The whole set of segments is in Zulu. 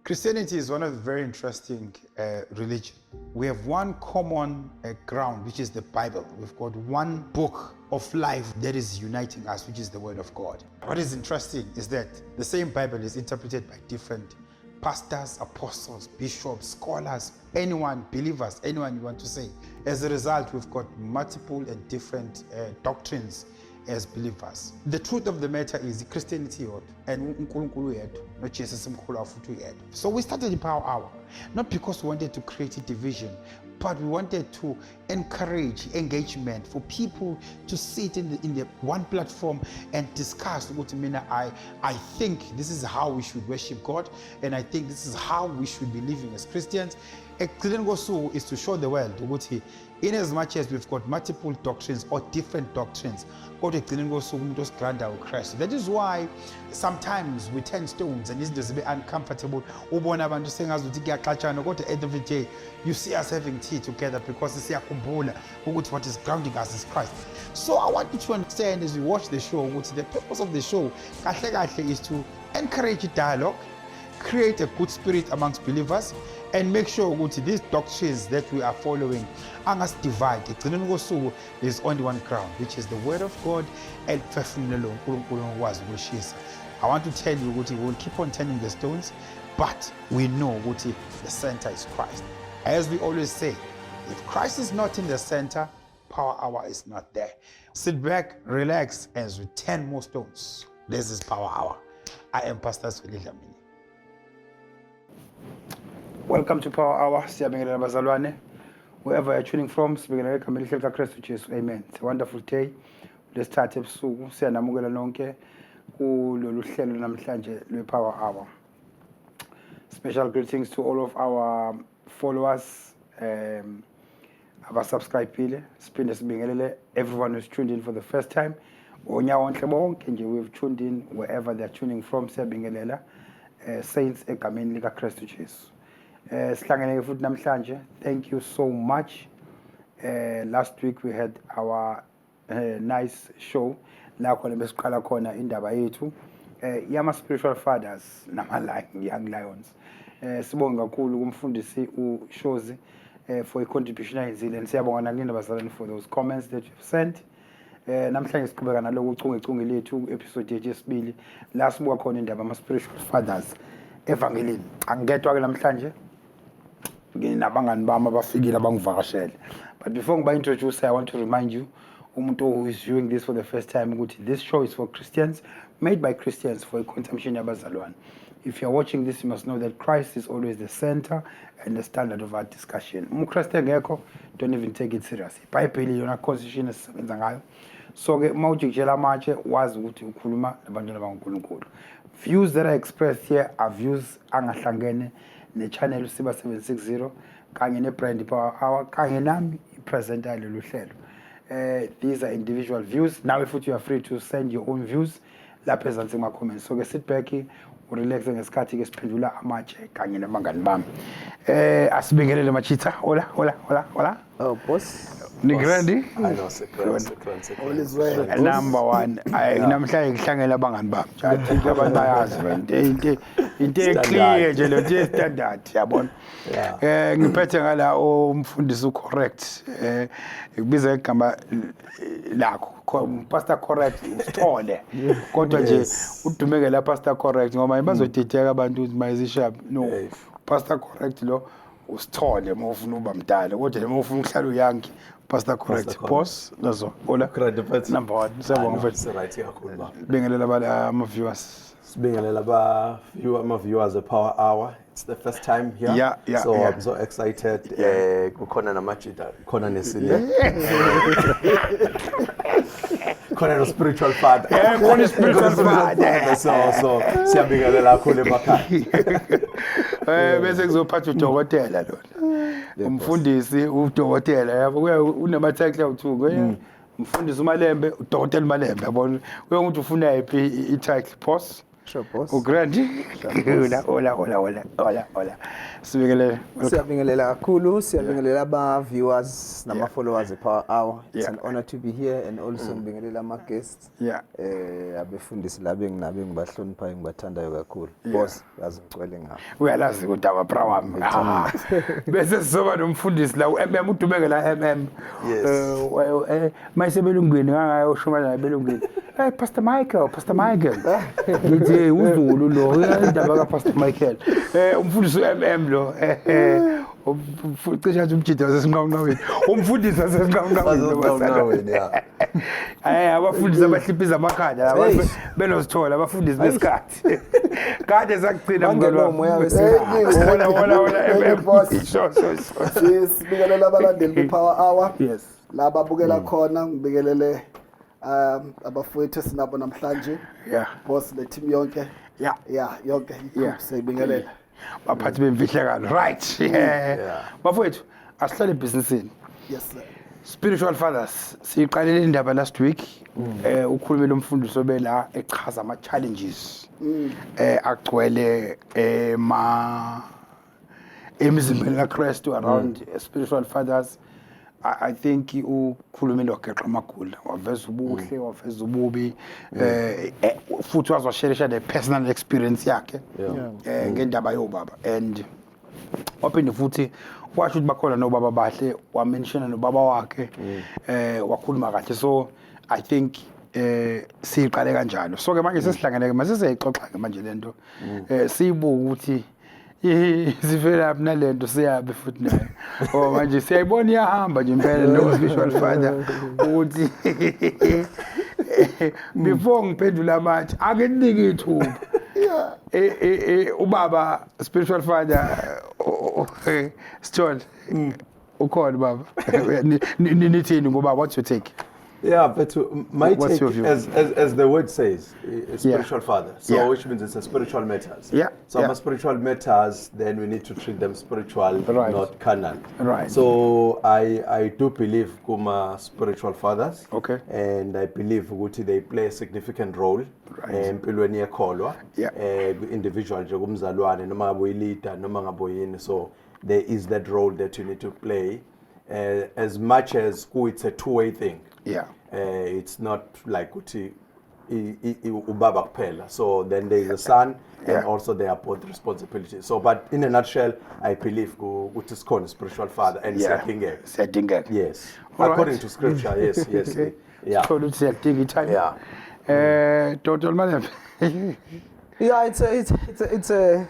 Christianity is one of the very interesting religion. We have one common ground, which is the Bible. We've got one book of life that is uniting us, which is the Word of God. What is interesting is that the same Bible is interpreted by different pastors, apostles, bishops, scholars, anyone, believers, anyone you want to say. As a result, we've got multiple and different doctrines as believers. The truth of the matter is Christianity and uNkulunkulu yedwa, no Jesus mkhulu futhi yedwa. So we started the Power Hour, not because we wanted to create a division, but we wanted to encourage engagement for people to sit in the one platform and discuss what I think this is how we should worship God, and I think this is how we should be living as Christians. Ekugcineni is to show the world ukuthi in as much as we've got multiple doctrines or different doctrines, kodwa ekugcineni kosuku umuntu osigranda uChrist. That is why sometimes we turn stones and izinto zibe uncomfortable. Ubona abantu sengazuthi kuyaxatshana, kodwa at the end of the day you see us having tea together because siyakhumbula ukuthi what is grounding us is Christ. So I want you to understand as we watch the show ukuthi the purpose of the show kahle kahle is to encourage dialogue, create a good spirit amongst believers, and make sure that these doctrines that we are following are not divided. There's only one ground, which is the Word of God and I want to tell you that we will keep on turning the stones, but we know that the center is Christ. As we always say, if Christ is not in the center, Power Hour is not there. Sit back, relax, as we turn more stones. This is Power Hour. I am Pastor ZWELI. Welcome to Power Hour. Siyabingelela bazalwane. Wherever you're tuning from, sibingelela egameni elihle likaKristu Jesu. Amen. It's a wonderful day. Lesithathe ebusuku siyanamukela nonke kulolu hlelo namhlanje lwe-Power Hour. Special greetings to all of our followers, abasubscribile. Siphinde sibingelele everyone who's tuned in for the first time. Onyawo onhle bonke nje we've tuned in wherever they're tuning from. Siyabingelela saints egameni likaKristu Jesu. Thank you so much. Last week we had our nice show la khona besiqala khona indaba yethu yama spiritual fathers nama young lions. Sibonga kakhulu kumfundisi uShozi for a contribution ayizile, and siyabonga nakini bazalwane for those comments that you've sent. Namhlanje siqhubeka naloko uchungechunge lethu episode yethu yesibili la sibuka khona indaba ama spiritual fathers evangelini. Angedwa ke namhlanje nginabangani bami abafikile abangivakashele. But before I introduce, I want to remind you, umuntu who is viewing this for the first time, this show is for Christians, made by Christians for a consumption yabazalwane. If you're watching this, you must know that Christ is always the center and the standard of our discussion. Umkristu ngekho, don't even take it seriously. iBhayibheli yona constitution esisebenza ngayo. So ke mawujikela manje wazi ukuthi ukhuluma nabantwana bakaNkulunkulu. Views that are expressed here are views angahlangene ne-channel usiba 760 kanye ne-brand Power Hour kanye nami i-presenter lolu hlelo. These are individual views. Now if you are free to send your own views lapha ezansi kuma-comments. So ke sit back, urelaxe ngesikhathi ke siphendula amatshe kanye nabangani bami. Asibingelele machita. Hola. Oh, boss. Nigrandi? I know, secret. All is well. Number one. Namhlanje ngihlangela abangani bami. Ngiyathi abantu bayazi into clear nje lo nje standard yabona. Ngiphethe ngala umfundisi ucorrect. Ukubiza igama lakho. Pastor correct uSithole. Kodwa nje udumeke la pastor correct ngoba bazodideka abantu ukuthi mayizishap. No. Pastor correct lo uSithole mawufuna uba mdala kodwa mawufuna ukuhlala uyangi. Pastor correct. Boss, nazo. Hola. Number one. Siyabonga mfethu. Right kakhulu ba. Bingelela bala viewers. Sibingelela ama viewers of Power Hour. It's the first time here. Yeah. So I'm so excited. Kukhona namachita, khona nesile. Khona no spiritual father. Khona spiritual father. So siyabingelela kakhulu emakhaya. Bese kuzophatha udokotela lona. Umfundisi udokotela yabo unama-title awuthuko. Umfundisi uMalembe, udokotela uMalembe yabona. Umuntu ufuna yaphi i-title boss? Sure, boss. Ugrandi. Hola. Sibingelele. Siyabingelela kakhulu, siyabingelela aba-viewers nama-followers e-Power Hour. It's an honor to be here and also ngibingelela ama-guests. Yeah. Abefundisi labe ngibahloniphayo ngibathandayo kakhulu. Boss, yazi ngicwele ngapha. Uyalazi ukuthi abapra wami. Bese sizoba nomfundisi la uMM udumeke la MM. Mayisebelungweni ngayosho la belungweni. Hey Pastor Michael. Ngithi uZulu lo indaba ka Pastor Michael. Umfundisi uMM lo. Cishe umjidi wasesinqawunqawini. Umfundisi wasesinqawunqawini yeah. Abafundisi abahliphiza amakhanda benozithola abafundisi besikhathi. Kade sakugcina mngelo umoya wesikhathi. Wona boss. Sure. Sibingelela abalandeli be-Power Hour. Yes. Laba abukela khona ngibikelele abafowethu sinabo namhlanje. Yeah. Boss le team yonke. Yeah. Yonke Yeah. siyibingelela. Baphathi bemfihlakalo. Right. Bafowethu asihlale ebhizinisini. Yes sir. Spiritual fathers siqalile indaba last week ukhulumela umfundisi obela echaza ama challenges agcwele emzimbeni kaKristu around spiritual fathers. I think ukhulumela ogeqa amagula waveza ubuhle waveza ububi futhi wazosherisha the personal experience yakhe ngendaba yobaba and waphinde futhi washo ukuthi bakhona nobaba bahle wamention nobaba wakhe wakhuluma kahle so I think siqale kanjalo so ke manje sesihlangene ke mase siyayixoxa ke manje lento siyibuka ukuthi sivela apha nalento siyabe futhi naye manje siyayibona iyahamba nje impela no spiritual father ukuthi before ngiphendula manje ake ninike ithuba ubaba spiritual father Stone ukhona baba nithini ngoba what's your take? Yeah, but my What's take, your view? as the word says, a spiritual father. So, Yeah. which means it's a spiritual matters. Yeah. So, my spiritual matters, then we need to treat them spiritual, Right. not carnal. Right. So, I do believe Kuma spiritual fathers. Okay. And I believe Guti they play a significant role. Right. Empilweni yakholwa. Yeah. Individual nje kumzalwane noma ngabe uyilida noma ngabe uyini. So, there is that role that you need to play. As much as it's a two-way thing. Yeah. It's not like uthi ubaba kuphela. So then there is a son and also there are both responsibilities. So but in a nutshell, I believe uthi sikhona spiritual father and siyadingeka. Yes. All According right. to scripture, yes. Yeah. Sithole ukuthi siyadinga time. Yeah. Dr. Malembe. Yeah, it's a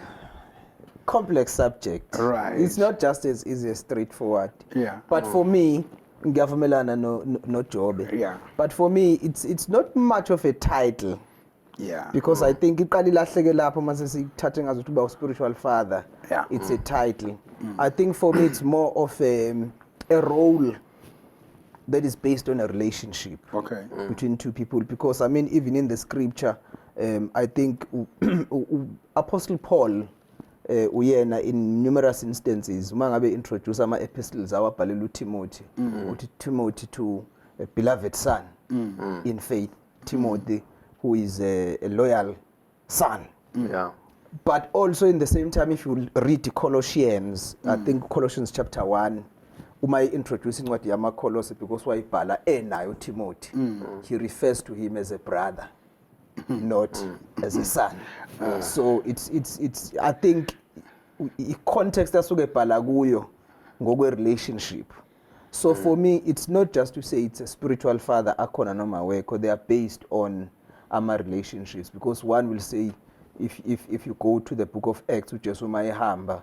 complex subject. Right. It's not just as easy as straightforward. Yeah. But for me, ngiyavumelana no Jobe. Yeah. But for me, it's not much of a title. Yeah. Because I think iqala ilahleke lapho mase sithathe ngazo ukuthi uba spiritual father. Yeah. It's a title. I think for me it's more of a role that is based on a relationship. Okay. Between two people, because I mean even in the scripture I think Apostle Paul uyena in numerous instances uma ngabe introduce ama epistles awabhalela uTimothy uthi Timothy to a beloved son in faith, Timothy who is a loyal son. Yeah. But also in the same time, if you read Colossians, I think Colossians chapter 1, uma introducing what yama Colossae because wayibhala enayo Timothy, he refers to him as a brother, not as a son. So it's I think context asuke bhala kuyo ngokwe relationship. So for me, it's not just to say it's a spiritual father akhona noma wekho, they are based on our relationships, because one will say if you go to the book of Acts uJesu mayehamba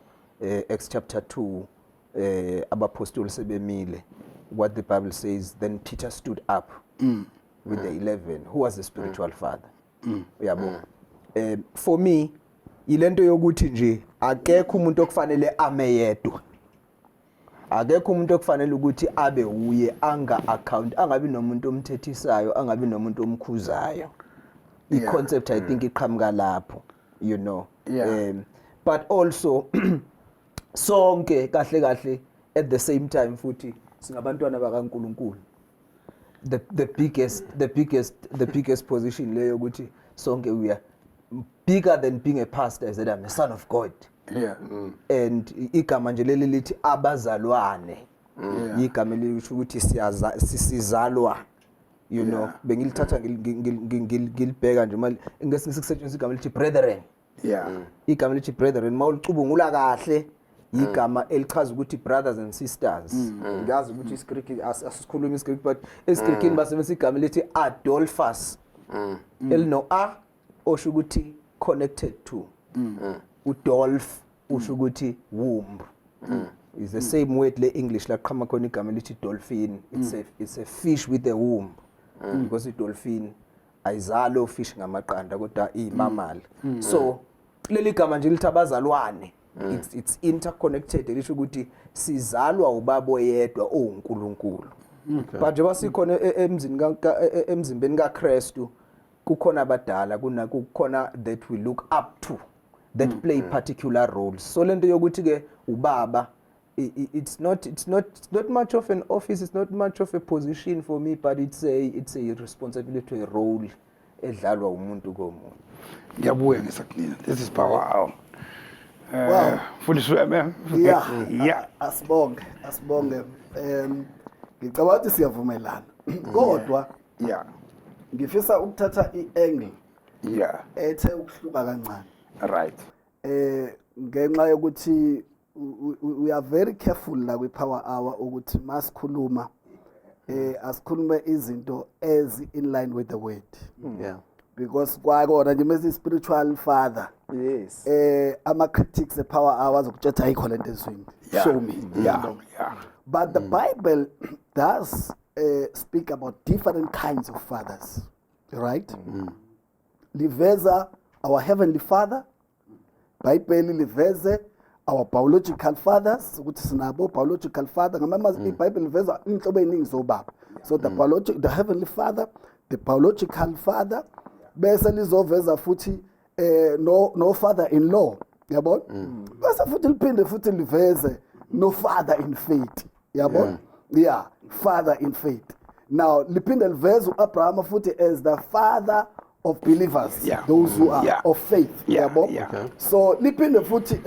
Acts chapter 2 abapostoli sebemile, what the Bible says, then Peter stood up with the 11 who was the spiritual father. Uyabo. For me ilento yokuthi nje akekho umuntu okufanele ame yedwa, akekho umuntu okufanele ukuthi abe uye anga account, angabi nomuntu omthethisayo, angabi nomuntu omkhuzayo. The concept I think iqhamuka lapho, you know. But also sonke kahle at the same time futhi singabantwana bakaNkulunkulu. The biggest position leyo ukuthi sonke we are bigger than being a pastor is that I'm a son of God. Yeah. And igama nje leli lithi abazalwane. Igama elisho ukuthi sizalwa. You know, bengilithatha ngilibheka nje manje ngesisetshenziswa igama lithi brethren. Yeah. Igama lithi brethren mawulicubungula kahle igama elichaza ukuthi brothers and sisters. Ngiyazi ukuthi isiGreek asikhuluma isiGreek but esiGreekini basebenzisa igama lithi Adolphus. Elino a osho ukuthi connected to. Udolph usho ukuthi womb. Is the same word le English la qhama khona igama lithi dolphin. It's a fish with a womb. Because dolphin ayizalo fish ngamaqanda kodwa imamala. So leli gama nje lithi abazalwane. It's interconnected lisho ukuthi sizalwa ubaba oyedwa oNkulunkulu. But njengoba sikhona emzimbeni kaKristu kukhona abadala kukhona that we look up to that play particular roles. So lento yokuthi ke ubaba it's not much of an office, it's not much of a position for me, but it's a responsibility, a role edlalwa umuntu komuntu. Ngiyabonga ngesakunina. This is power. Wow. Mfundisi wami. Yeah. Asibonge. Ngicabanga ukuthi siyavumelana. Kodwa Yeah. ngifisa ukuthatha iangle Yeah. ethe ukuhluka kancane. Right. Ngenxa yokuthi we are very careful la kwi power hour ukuthi masikhuluma asikhulume izinto in line with the word. Yeah. Because kwakona nje mase spiritual father. Yes. Ama critics the power hours ukuthetha ayikho lento ezwini. Show me. Yeah. But the Bible does speak about different kinds of fathers, right? Liveza our heavenly father. Bible liveze our biological fathers, ukuthi sinabo biological father. Ngamama iBible liveza inhlobo eziningi zobaba. So the heavenly father, the biological father, bese lizoveza futhi no father in law, yabona? Bese futhi liphinde futhi liveze no father in faith, yabona? Yeah, father in faith. Now liphinde liveze uAbraham futhi as the father of believers, those who are of faith, yabona? Okay. So liphinde futhi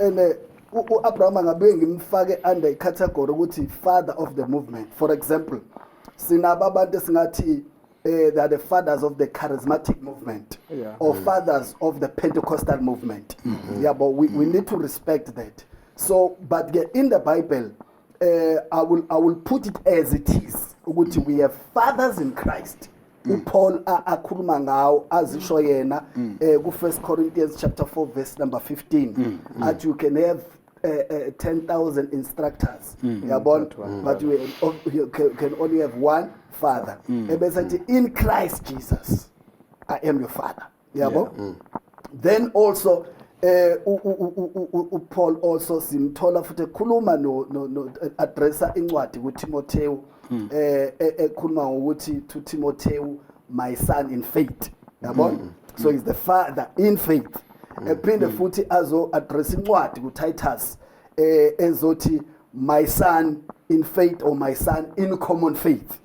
uAbraham ngabe ngimfake under category ukuthi father of the movement. For example, sinabo abantu singathi they are the fathers of the charismatic movement, or fathers of the Pentecostal movement. Yeah, but we need to respect that. So, but in the Bible, I will put it as it is. We have fathers in Christ. Paul akhuluma ngawo azisho yena ku 1 Corinthians chapter 4 verse number 15 that you can have 10,000 instructors, but you can only have one father. In Christ Jesus, I am your father. Then also, Paul also simthola futhi ekhuluma no addressa incwadi kuTimotheo ekhuluma ngokuthi to Timotheo, my son in faith. So he's the father in faith. Ephinde futhi azo address incwadi kuTitus ezothi my son in faith, or my son in common faith.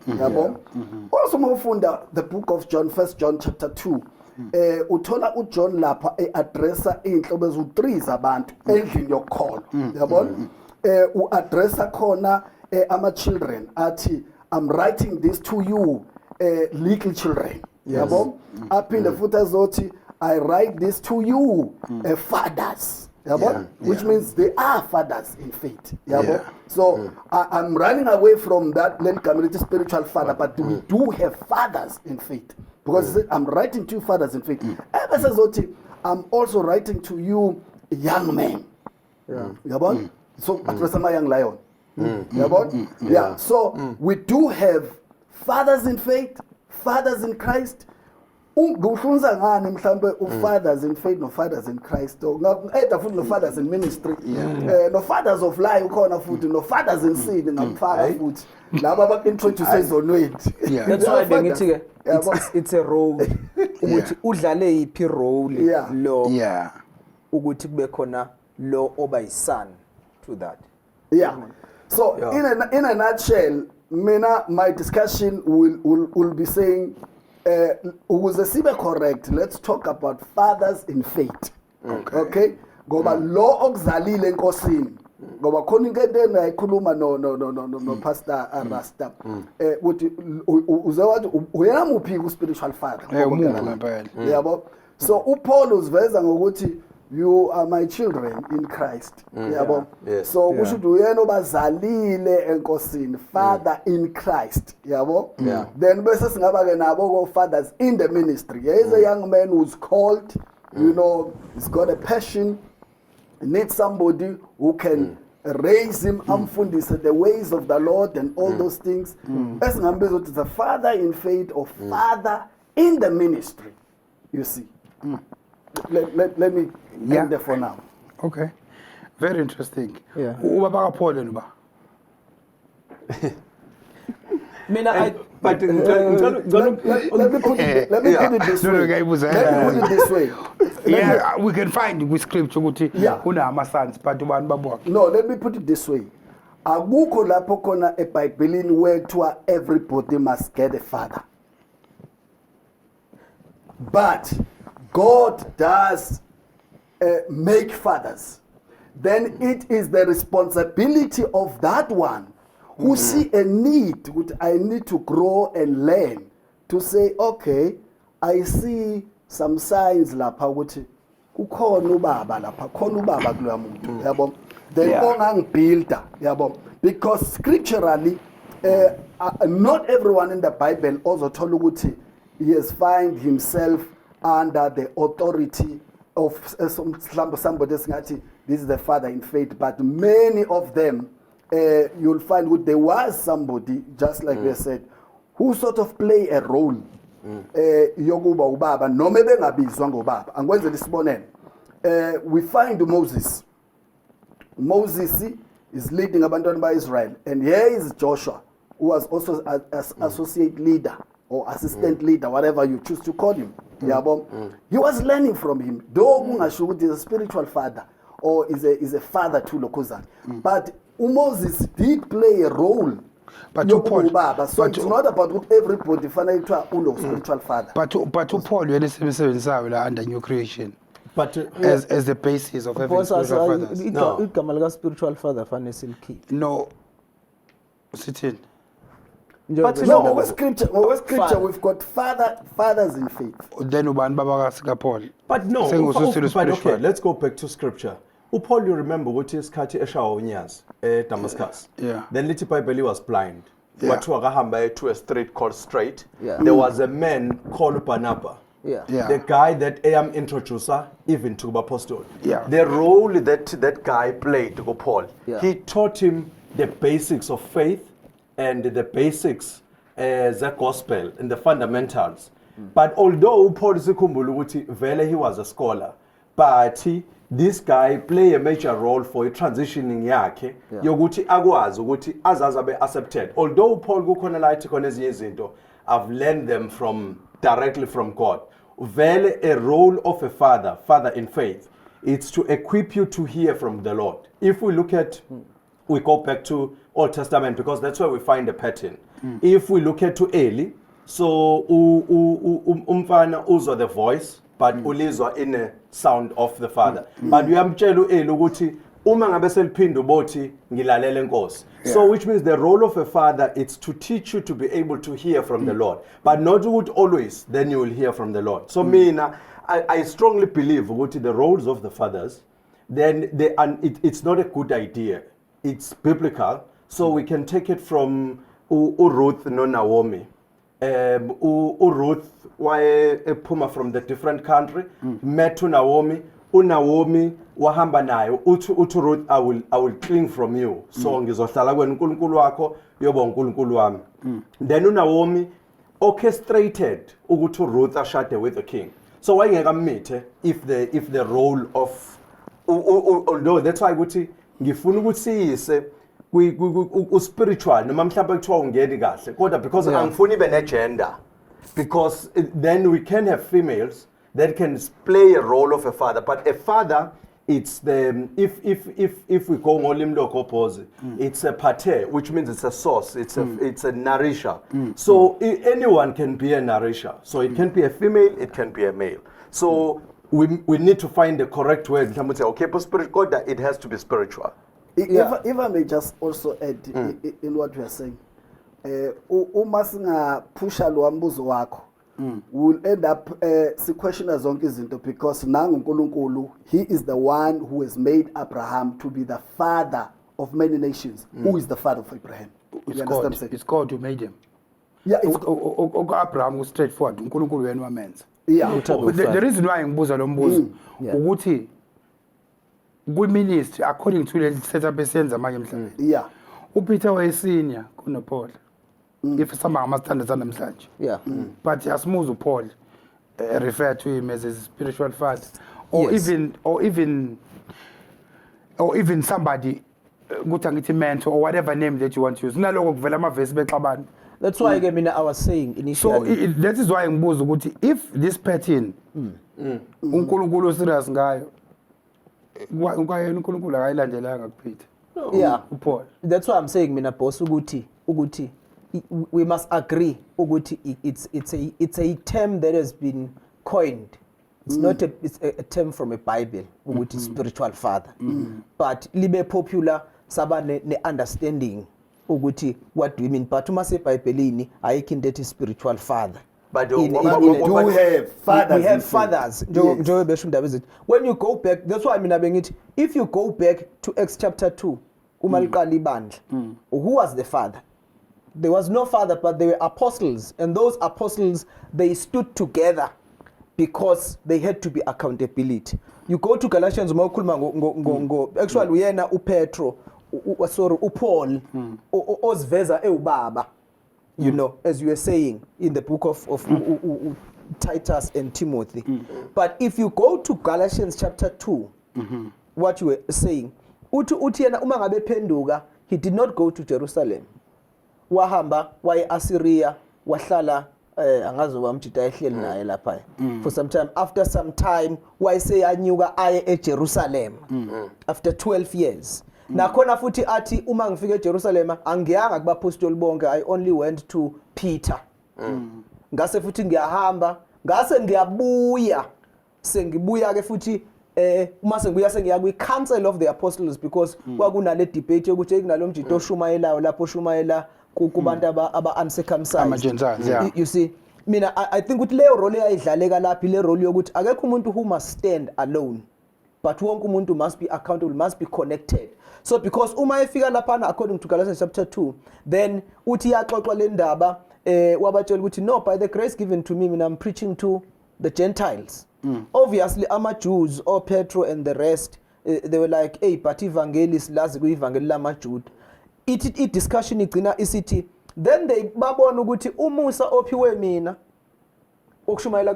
Also mawufunda the book of John, 1 John chapter 2, uthola uJohn lapha addressa inhlobo ezu3 zabantu endlini yokukholo. Uaddressa khona ama children athi I'm writing this to you little children. Aphinde futhi azothi I write this to you fathers. Which means they are fathers in faith. So I'm running away from that community spiritual father, but we do have fathers in faith. Because I'm writing to you fathers in faith. I'm also writing to you young men. So address my young lion. So we do have fathers in faith, fathers in Christ. Kuhlunza ngani mhlambe fathers in faith no fathers in Christ, either futhi no fathers in ministry, no fathers of life ukhona futhi, no fathers in sin ngapha futhi laba abaintroduce ezonweni. That's why bengithi ke it's a role ukuthi udlale yiphi role lo ukuthi kube khona lo oba yisan to that. So in a nutshell, my discussion will be saying ukuze sibe correct, let's talk about fathers in faith. Okay? Ngoba lo okuzalile enkosini. Ngoba khona into engayikhuluma no Pastor Rasta. Uthi uze wathi uyena muphi ku spiritual father? Yabo. So uPaul uziveza ngokuthi you are my children in Christ. Yabo. So kusho ukuthi uyena obazalile enkosini, father in Christ. Yabo. Then bese singaba ke nabo go fathers in the ministry. There is a young man who's called, you know, he's got a passion, needs somebody who can raise him, amfundise the ways of the Lord and all those things. Bese ngambiza ukuthi the father in faith or father in the ministry. You see. Let me end there for now. Okay. Very interesting. Yeah. Ubaba kaPaul nuba. But Let me put it this way. Let me put it this way. Yeah, we can find with scripture ukuthi Yeah. una ama sons but ubani babonke. No, let me put it this way. Akukho lapho khona eBhayibhelini where kuthiwa everybody must get a father. But God does make fathers. Then it is the responsibility of that one who see a need, which I need to grow and learn, to say, okay, I see some signs lapha ukuthi kukhona ubaba lapha, khona ubaba kuloya muntu, yabo. Then ongangibuilda, yabo. Because scripturally, not everyone in the Bible also told ukuthi he has find himself under the authority of somebody singathi this is the father in faith, but many of them you'll find that there was somebody, just like they said, who sort of play a role yokuba ubaba noma bengabizwa ngobaba. Angikwenzela isibonelo, we find Moses is leading abantwana ba-Israel, and here is Joshua, who was also as associate leader or assistant leader, whatever you choose to call him. He was learning from him. Though kungasho ukuthi is a spiritual father or is a father to lokozana. But Moses did play a role. But to Paul, so it's not about what everybody fanele to uno spiritual father. But to Paul, you understand la under new creation. But as the basis of every spiritual fathers. igama lika spiritual father fanele silkhiphe. No. Sithin. But No, what scripture we've got fathers in faith. Then ubani baba ka Paul. But no, but okay, let's go back to scripture. Paul, you remember what is isikhathi eshawa unyasi Damascus. Yeah. Then little Bible was blind. Yeah. Wathiwa kahamba to a street called Straight. Yeah. There was a man called Barnabas. Yeah. Yeah. The guy that I am introducer even to the apostle. Yeah. The role that guy played to Paul. Yeah. He taught him the basics of faith and the basics the gospel and the fundamentals. But although Paul sikhumbula ukuthi vele he was a scholar, but this guy play a major role for transitioning yakhe yokuthi akwazi ukuthi azazi abe accepted. Although Paul kukhona la ithi khona ezinye izinto I've learned them directly from God. Vele a role of a father in faith, it's to equip you to hear from the Lord. If we look at we go back to Old Testament because that's where we find the pattern. If we look at to Eli, so umfana uzwa the voice but ulizwa in a sound of the father. But uyamtshela uEli ukuthi uma ngabe seliphinda ubothi ngilalela enkosi. So which means the role of a father is to teach you to be able to hear from the Lord, but not would always then you will hear from the Lord. So mina I strongly believe ukuthi the roles of the fathers then it's not a good idea. It's biblical, so we can take it from Ruth no Naomi. Ruth ephuma from the different country, met to Naomi. Naomi wahamba nayo uthi Ruth I will cling from you. So ngizohlala kwena uNkulunkulu wakho yoba uNkulunkulu wami. Then Naomi orchestrated ukuthi Ruth ashade with the king. So wayengeka amithe if the role of although that's why ukuthi ngifuna ukuthi siyise spiritual noma mhlawumbe kuthiwa ungeni kahle kodwa because angifuni ibe ne gender, because then we can have females that can play a role of a father, but a father it's the if we go ngolimlo kophozi, it's a pater, which means it's a source, it's a nourisher. So anyone can be a nourisher. So it can be a female, it can be a male. So we need to find the correct word. Say, okay, but spiritual, it has to be spiritual. If I may just also add in what you are saying, uma singapusha lo mbuzo wakho, we'll end up questioning zonke izinto, because nangu uNkulunkulu, he is the one who has made Abraham to be the father of many nations. Who is the father of Abraham? It's God who made him. Yeah, it's Abraham was straightforward. uNkulunkulu wena wamenza. yeah. The reason why ngibuza lo mbuzo ukuthi ministry according to the setup esenza manje emhlabeni. Yeah. uPeter wayesenior kunoPaul. If somebody must understand namhlanje. Yeah. But yasimuza uPaul refer to him as a spiritual father, or Yes. even somebody ukuthi angithi mentor or whatever name that you want to use. Naloko kuvela amavesi bexabana. That's why ke mina I was saying So initially. that is why ngibuza ukuthi if this pattern uNkulunkulu serious ngayo, kwayena uNkulunkulu akayilandelanga kuPeter. Yeah. uPaul. That's why I'm saying mina boss ukuthi we must agree ukuthi it's a term that has been coined. It's not it's a term from a Bible ukuthi spiritual father. But libe popular saba ne understanding ukuthi what do we mean, but uma se eBhayibhelini ayikho into ethi spiritual father. But We do have fathers. We have in faith. fathers. Yes. When you go back, that's why I mean bengithi, if you go back to Acts chapter 2, uma liqala ibandla, who was the father? There was no father, but there were apostles, and those apostles, they stood together because they had to be accountability. You go to Galatians, actually uyena uPetro, sorry, uPaul, oziveza ewubaba. You know, as you were saying in the book of Titus and Timothy. But if you go to Galatians chapter 2, what you were saying, uthi yena uma ngabe phenduka, he did not go to Jerusalem. Wahamba waye Assyria, wahlala angazi wamjita ehleli naye lapha. For some time, after some time wayese anyuka aye eJerusalem. After 12 years. Nakhona futhi athi uma ngifike eJerusalem angiyanga kubapostoli bonke, I only went to Peter. Ngase futhi ngiyahamba, ngase ngiyabuya. Sengibuya ke futhi uma sengibuya sengiya kwi council of the apostles, because kwakunale debate yokuthi ekunalomjito oshumayelayo lapho oshumayela kubantu aba uncircumcised. Ama-Gentiles, yeah. You see, mina I think ukuthi leyo role ayidlaleka laphi, le role yokuthi akekho umuntu who must stand alone, but wonke umuntu must be accountable, must be connected. So because uma efika lapha according to Galatians chapter 2, then uthi yaxoxwa le ndaba wabatshela ukuthi no, by the grace given to me, mina I'm preaching to the Gentiles. Obviously ama Jews or Petro and the rest, they were like, hey, but evangelist lazi ku evangeli lama Jude. It discussion igcina isithi, then they babona ukuthi umusa ophiwe mina ukushumayela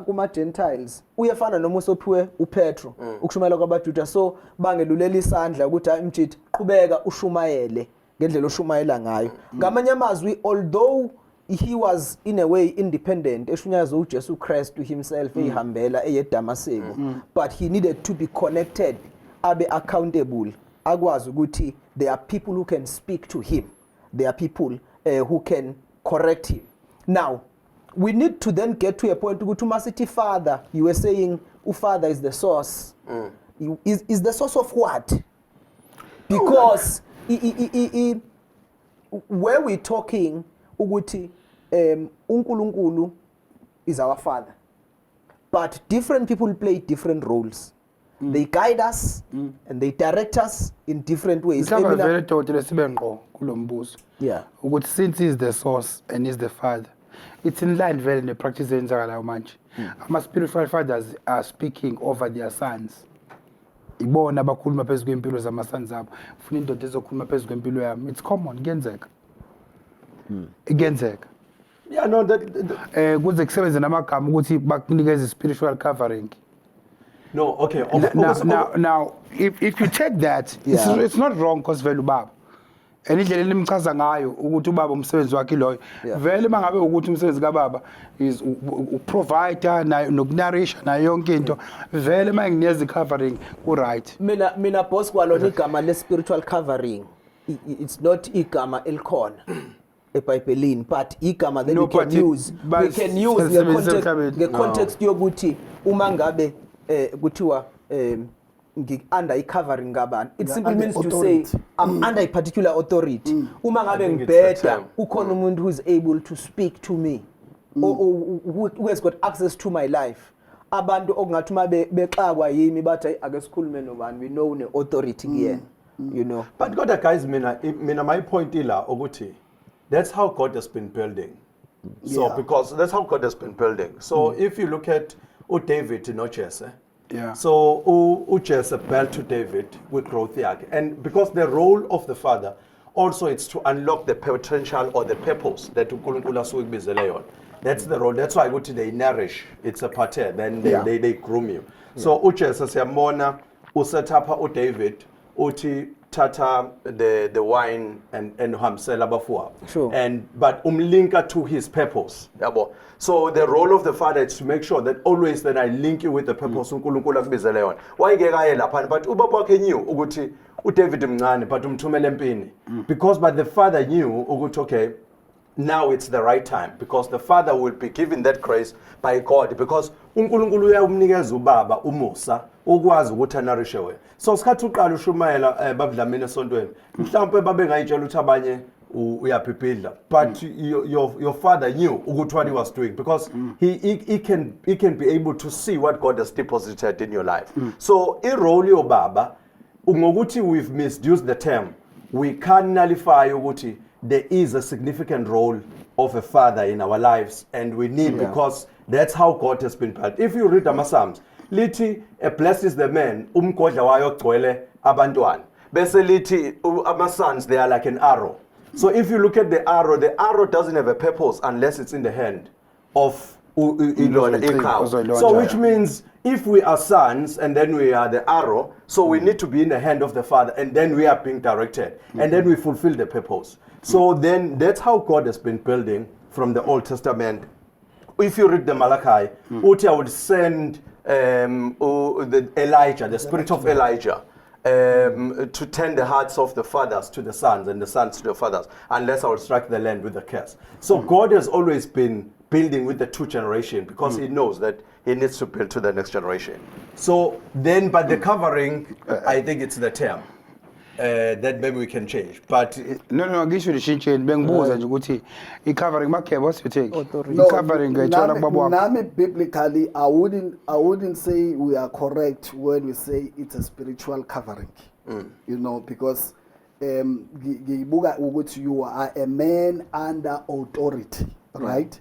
kuma Gentiles uyafana nomusa ophiwe uPetro ukushumayela kwabaJuda. So bangelulela isandla ukuthi imjidi qhubeka ushumayele ngendlela oshumayela ngayo. Ngamanye amazwi, although he was in a way independent, eshunyaza uJesu Christ to himself ehambela eyeDamaseko, but he needed to be connected, abe accountable, akwazi ukuthi there are people who can speak to him, there are people who can correct him. Now we need to then get to a point ukuthi uma sithi father, you were saying father is the source. Is the source of what? Because where we talking ukuthi uNkulunkulu is our father, but different people play different roles. They guide us and they direct us in different ways. Mhlawumbe vele totally sibe ngqo kulombuzo. Yeah. Ukuthi since he is the source and is the father, it's in line vele ne practice eyenzakalayo manje. Ama spiritual fathers are speaking over their sons. Ibona abakhuluma phezulu kwempilo zama sons abo. Ufuna indoda ezokhuluma phezulu kwempilo yami. It's common, kuyenzeka. Igenzeka. Yeah, no, Kuze kusebenze namagama ukuthi bakunikeze spiritual covering. no, okay. Now, if you take that, it's not wrong because vele ubaba. and indlela elimchaza ngayo ukuthi ubaba umsebenzi wakhe loyo vele mangabe ukuthi umsebenzi kababa is provider nokunourish nayo yonke into vele mangineze covering ku right. Mina boss kwalona igama le spiritual covering it's not igama elikhona eBhayibhelini but igama that we can use the context yokuthi uma ngabe kuthiwa under i-covering kabani, it simply means to say I'm under a particular authority. Uma ngabe ngibheda ukhona umuntu who is able to speak to me or who has got access to my life. Abantu okungathi uma bexakwa yimi bathi ake sikhulume nobani, we know ne authority kuyena, you know. But God, guys, mina my point ila ukuthi that's how God has been building. So because that's how God has been building. So if you look at David no Jesse. Yeah. So Jesse built to David with growth yakhe. And because the role of the father also it's to unlock the potential or the purpose that uNkulunkulu asuke kubizele yona. That's the role. That's why they nourish. It's a pater. Then they groom you. So Jesse siyambona uset up David uthi tata the wine and hamsela bafua. Sure. But umlinka to his purpose. Yabo. So the role of the father is to make sure that always that I link you with the purpose uNkulunkulu akubizele yona. Why ngeke aye lapha but ubaba wakhe knew ukuthi uDavid mncane but umthumele empini. Because but the father knew ukuthi okay now it's the right time because the father will be given that grace by God because uNkulunkulu uyamnikeza ubaba umusa ukwazi ukuthi anourish wena. So sikhathi uqala ushumayela babuDlamini esontweni mhlawumbe babe ngayitshela ukuthi abanye uyaphipidla but your father knew ukuthi what he was doing because he can be able to see what God has deposited in your life. So irole yobaba ngokuthi we've misused the term we can nullify ukuthi there is a significant role of a father in our lives and we need because that's how God has been built. If you read the Psalms lithi blessed is the man umgodla wayo ogcwele abantwana bese lithi ama sons they are like an arrow. So if you look at the arrow doesn't have a purpose unless it's in the hand of so which means if we are sons and then we are the arrow, so we need to be in the hand of the father and then we are being directed and then we fulfill the purpose. So then that's how God has been building from the Old Testament. If you read the Malachi, uthi I would send Elijah, the spirit of Elijah, to turn the hearts of the fathers to the sons and the sons to the fathers, unless I will strike the land with a curse. So God has always been building with the two generation because he knows that he needs to build to the next generation. So then, but the covering, I think it's the term that maybe we can change. But no ngisho lishintsheni bengibuza nje ukuthi i-covering makhe what's your take? I-covering ngayithola kubaba nami biblically I wouldn't say we are correct when we say it's a spiritual covering. You know, because ngibuka ukuthi you are a man under authority, right?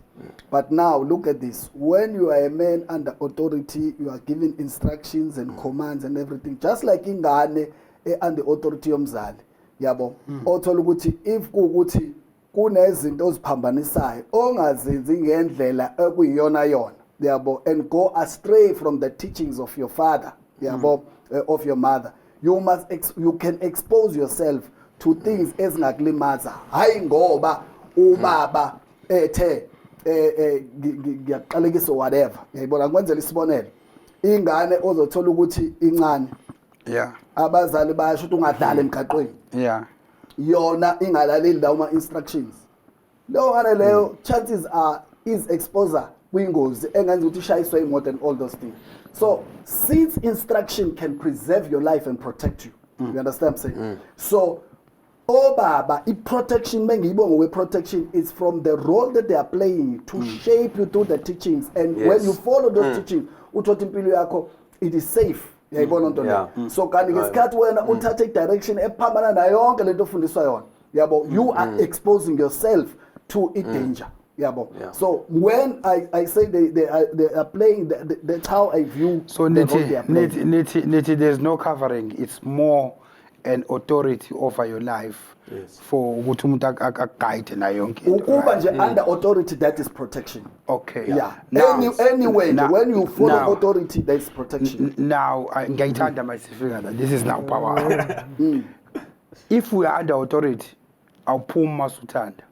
But now look at this. When you are a man under authority, you are given instructions and commands and everything, just like ingane under authority yomzali. Yabo. Othola ukuthi if kuukuthi kunezinto oziphambanisayo ongazenzi ngendlela ekuyiyona yona. Yabo, and go astray from the teachings of your father, yabo, of your mother. You can expose yourself to things ezingakulimaza. Hayi ngoba ubaba ethe ngiyaqalekiso whatever. Yayibona ngikwenzela isibonelo. Ingane ozothola ukuthi incane. Yeah. Abazali bayasho ukuthi ungadlala emgaqweni. Yeah. Yona ingalaleli lawo ma instructions. Leyo ngane leyo chances are is exposure kwingozi engenza ukuthi ishayiswe imoto and all those things. So since instruction can preserve your life and protect you. You understand what I'm saying? So baba, protection protection is from the role that they are playing to shape you through the teachings, and when you follow those teachings it is safe. So kanti ngesikhathi wena uthatha direction ephambana na yonke lento ofundiswa yona, yabo, you are exposing yourself to a danger. So when I say they are playing, that's how I view. So there's no covering. It's more an authority over your life. Yes. For ukuthi umuntu guide na yonke. Ukuba nje under authority, that is protection. Okay. Yeah. Anyway, when you follow authority, that is protection. Now ngiyayithanda myself that this is now power. If we are under authority, awuphumi masuthanda.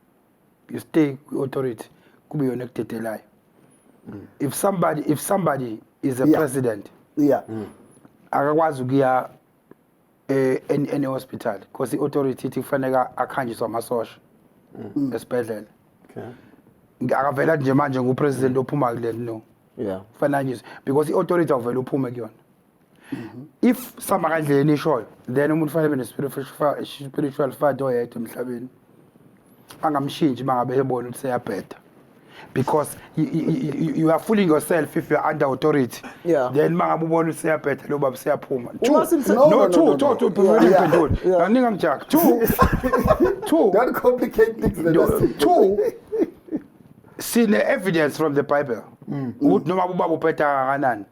You stay with authority. Kube yona ekudedelayo. If somebody is a president, akakwazi ukuya any hospital because the authority ithi kufanele akhanjiswe amasosha esibhedlela. Okay. Akavela nje manje ngupresident ophuma kule no. Yeah. Kufanele because the authority avela uphume kuyona. If sama kandleni ishoyo, then umuntu fanele ne spiritual father oyedwa emhlabeni. Angamshinji mangabe ebona ukuthi seyabheda. Because you are fooling yourself if you are under authority. Yeah. Then mangabe ubona ukuthi seyabheda lo baba seyaphuma. Two. Don't complicate things. Two. See the evidence from the Bible. Ukuthi noma ubaba uphetha kangakanani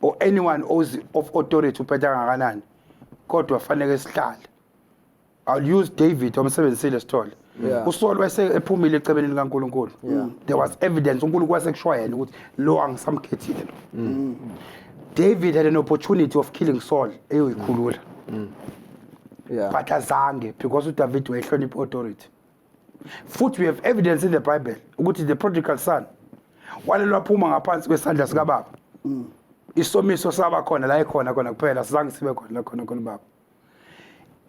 or anyone of authority uphetha kangakanani kodwa fanele sihlale. I'll use David omsebenzisile Sithole. uSaul wase ephumile ecebeni likaNkuluNkulu. There was evidence uNkulunkulu wasekushwayela ukuthi lo angisamkhethile lo. David had an opportunity of killing Saul eyoyikhulula. But azange because uDavid wayehlonipha authority. Futhi we have evidence in the Bible ukuthi the prodigal son walelwa phuma ngaphansi kwesandla sika baba. Isomiso saba khona la ekhona kuphela sizange sibe khona la khona baba.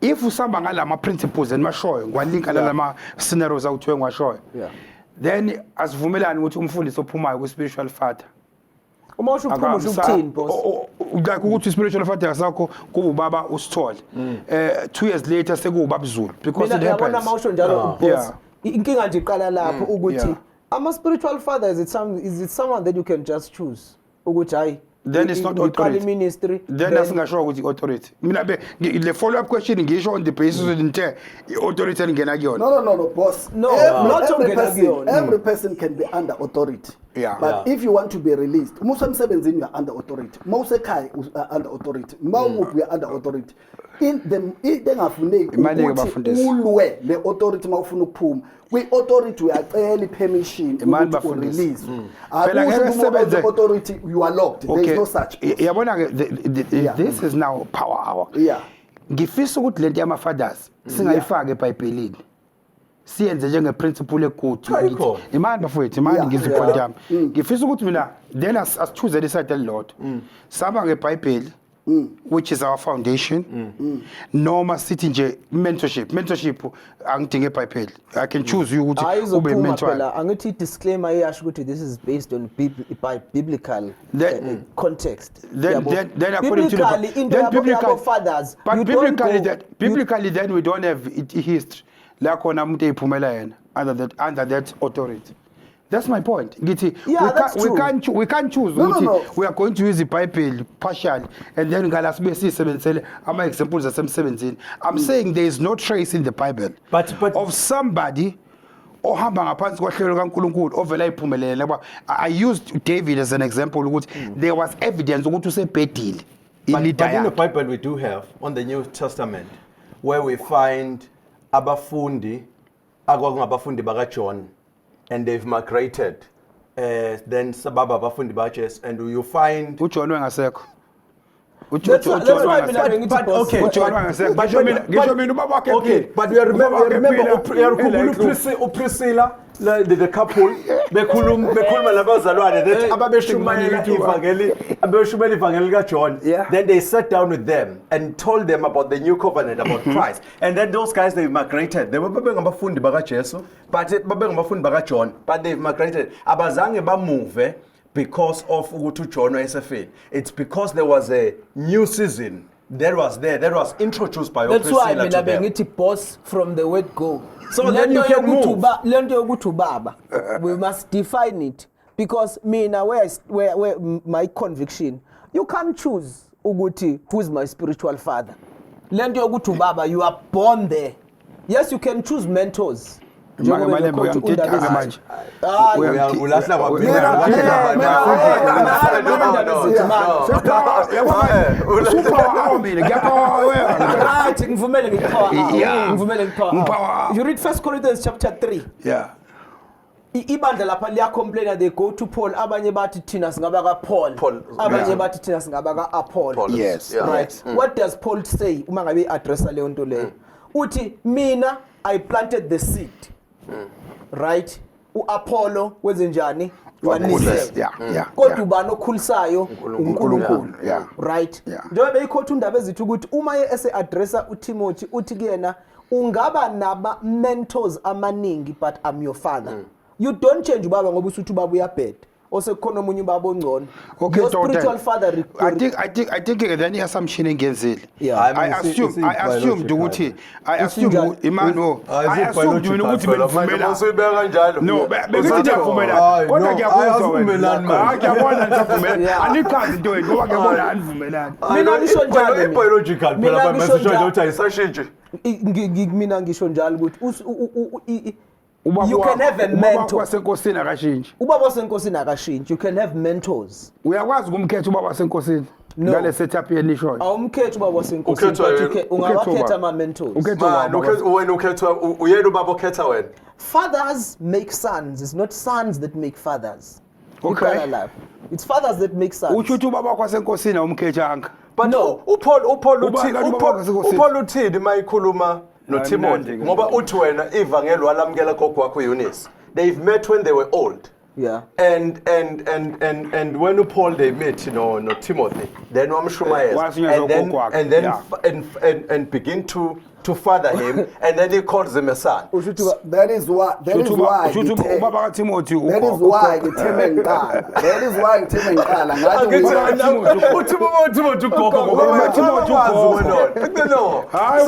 If usamba ngalama principles and mashoyo ngwalinka nalama scenarios awuthiwe ngwashoyo, then asivumelani ukuthi umfundisi ophumayo ku spiritual father uma usho uphuma ukuthini boss ukuthi spiritual father yakho kubaba uSithole 2 years later sekubaba ZULU because it happens. Mina yabona mawusho njalo boss inkinga nje iqala lapho ukuthi ama spiritual father is it someone that you can just choose ukuthi hayi then it's not authority ministry then asingasho ukuthi authority mina the follow up question ngisho on the basis of the authority ngena kuyona no boss every person can be under authority but if you want to be released umusa emsebenzini you are under authority mawuse ekhaya under authority mawuphi you are under authority in them engafuneki ukuthi ulwe le authority mawufuna ukuphuma kwi authority uyacela permission ukuthi release phela ngeke sebenze authority you are locked there is no such yabona this is now power hour ngifisa ukuthi lento yama fathers singayifaka eBhayibhelini siyenze njenge principle egood imani bafowethu imani ngiziphonto yami ngifisa ukuthi mina then as choose the side elilodwa saba ngeBhayibheli which is our foundation noma sithi nje mentorship angidinge eBhayibheli I can choose you ukuthi ube mentor angithi disclaimer eyasho ukuthi this is based on biblical context then according to the biblical fathers but biblically then we don't have history la khona umuntu eyiphumela yena under that authority. That's my point. We can't choose. No. We are going to use the Bible partially and then ama examples of 17. I'm saying there is no trace in the Bible but of somebody ohamba ngaphansi kwahlelo kaNkuluNkulu ovela iphumelele. I used David as an example ukuthi there was evidence ukuthi usebhedile. But in the Bible we do have on the New Testament where we find abafundi akwakungabafundi baka John and they've migrated then sababa abafundi bajes and you find uJohn wengasekho but we remember Priscilla the couple bekhuluma labazalwane that ababeshumayela ivangeli kaJohn then they sat down with them and told them about the new covenant about Christ and then those guys they migrated they were babengabafundi bakaJesu but babengabafundi bakaJohn but they've migrated abazange bamove because of ukuthi uJohn wayesefile. It's because there was a new season that was introduced by Priscilla. That's why mina bengithi boss from the word go. So then you can move. Lento yokuthi ubaba we must define it because mina where my conviction you can't choose ukuthi who is my spiritual father. Lento yokuthi ubaba you are born there. Yes you can choose mentors. Malembe uyamthetha manje ulahla You read 1 Corinthians chapter 3 ibandla lapha liya complain they go to Paul abanye bathi thina singaba ka Paul abanye bathi thina singaba ka Apollo yes right what does Paul say uma ngabe addressa leyo nto leyo uthi mina I planted the seed. Right? U-Apollo wenzenjani? Wanisela. Kodwa ubani okhulisayo? uNkulunkulu. Right? Njengoba beyikhotha undaba ezithi ukuthi uma ese-addressa uTimothy uthi kuyena ungaba naba mentors amaningi but I'm your father. You don't change ubaba ngoba usuthi ubaba uyabheda. Osekukhona omunye ubaba ongcono. Your spiritual father. I think then assumption engenzile. I assume ukuthi imano I assume ukuthi benivumela usibeka kanjalo no bekuthi ngiyavumela kodwa ngiyabuzwa ngiyabona ngiyavumela anikazi into ngoba ngiyabona anivumelani Mina ngisho njalo biological phela message ukuthi ayisashintshe mina ngisho njalo ukuthi you can have a mentor. wasenkosini akashintshi Ubaba wasenkosini akashintshi. You can have mentors. uyakwazi ukumkhetha ubaba wasenkosini ngale setup yenishoyo Awumkhetha ubaba wasenkosini ungawakhetha ama mentors. wena ukhetha uyena ubaba okhetha wena. Fathers make sons. It's not sons that make fathers. Okay. It's fathers that make sons. uthi ubaba wasenkosini awumkhethanga But no. uPaul uthini mayikhuluma noTimothy ngoba uthi wena ivangelo walamkela gogo wakho Eunice. They've met when they were old. Yeah. And when uPaul they met, no Timothy, then and begin to father him, and then he calls him a son. That is why So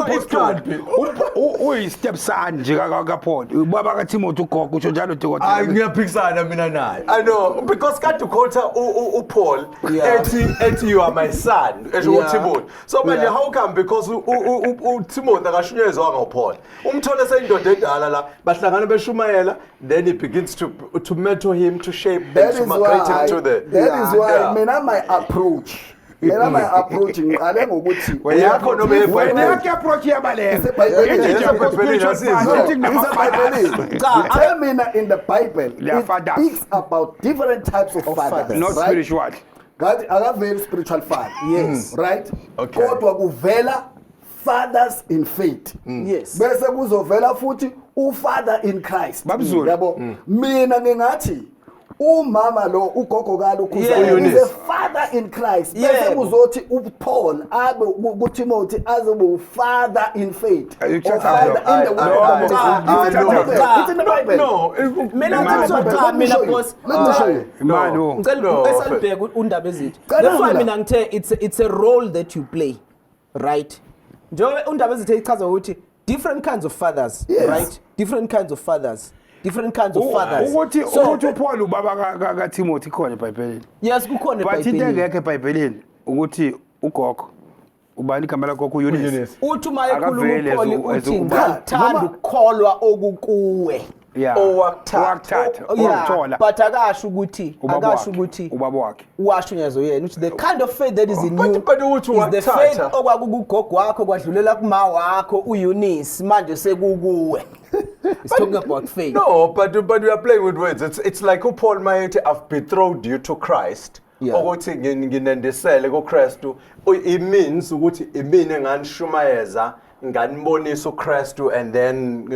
it can't be. Stepson Paul. I know because got to quote Paul, you are my son. So how come because Timothy akashunyezwa ngoPaul umthole seyindoda edala la bahlangana beshumayela then he begins to mentor him to shape and to create him to the that is why mina my approach ngiqale ngokuthi yakho noma yakho approach yabaleka tell me in the Bible it speaks about different types of fathers, not right? Spiritual. God very spiritual father. Yes. Right? Okay. Kodwa kuvela fathers in faith. Yes. Bese kuzovela futhi ufather in Christ. Yabo. Mina ngingathi umama lo ugogo kalo ukuzala is a father in Christ. Bese kuzothi uPaul abe kuTimothy azobe ufather in faith. Father in the word. It's in the Bible. No. Mina boss. Let me show you. No. Esalibheka undaba ezithi. That's why mina ngithe it's a role that you play. Right? Njengoba undaba ezithi ichaza ukuthi different kinds of fathers, right? Different kinds of fathers. Ukuthi uPaul ubaba kaTimothy khona eBhayibhelini. Yes, kukhona eBhayibhelini. But into engekho eBhayibhelini ukuthi ugogo ubani igama lakho Eunice. Uthi mayekhuluma uPaul uthi ngithanda ukukholwa okukuwe. Owakuthatha. But akasho ukuthi ubaba wakhe. Washo nyazo yena uthi the kind of faith that is in you but uthi is the faith okwakugogo wakho kwadlulela kuma wakho uEunice manje sekukuwe. It's talking about faith. No, but we are playing with words. It's like uPaul Mayete, I've betrothed you to Christ. Ukuthi nginendisele kuKristu. It means ukuthi imini nganishumayeza nganibonisa uKristu and then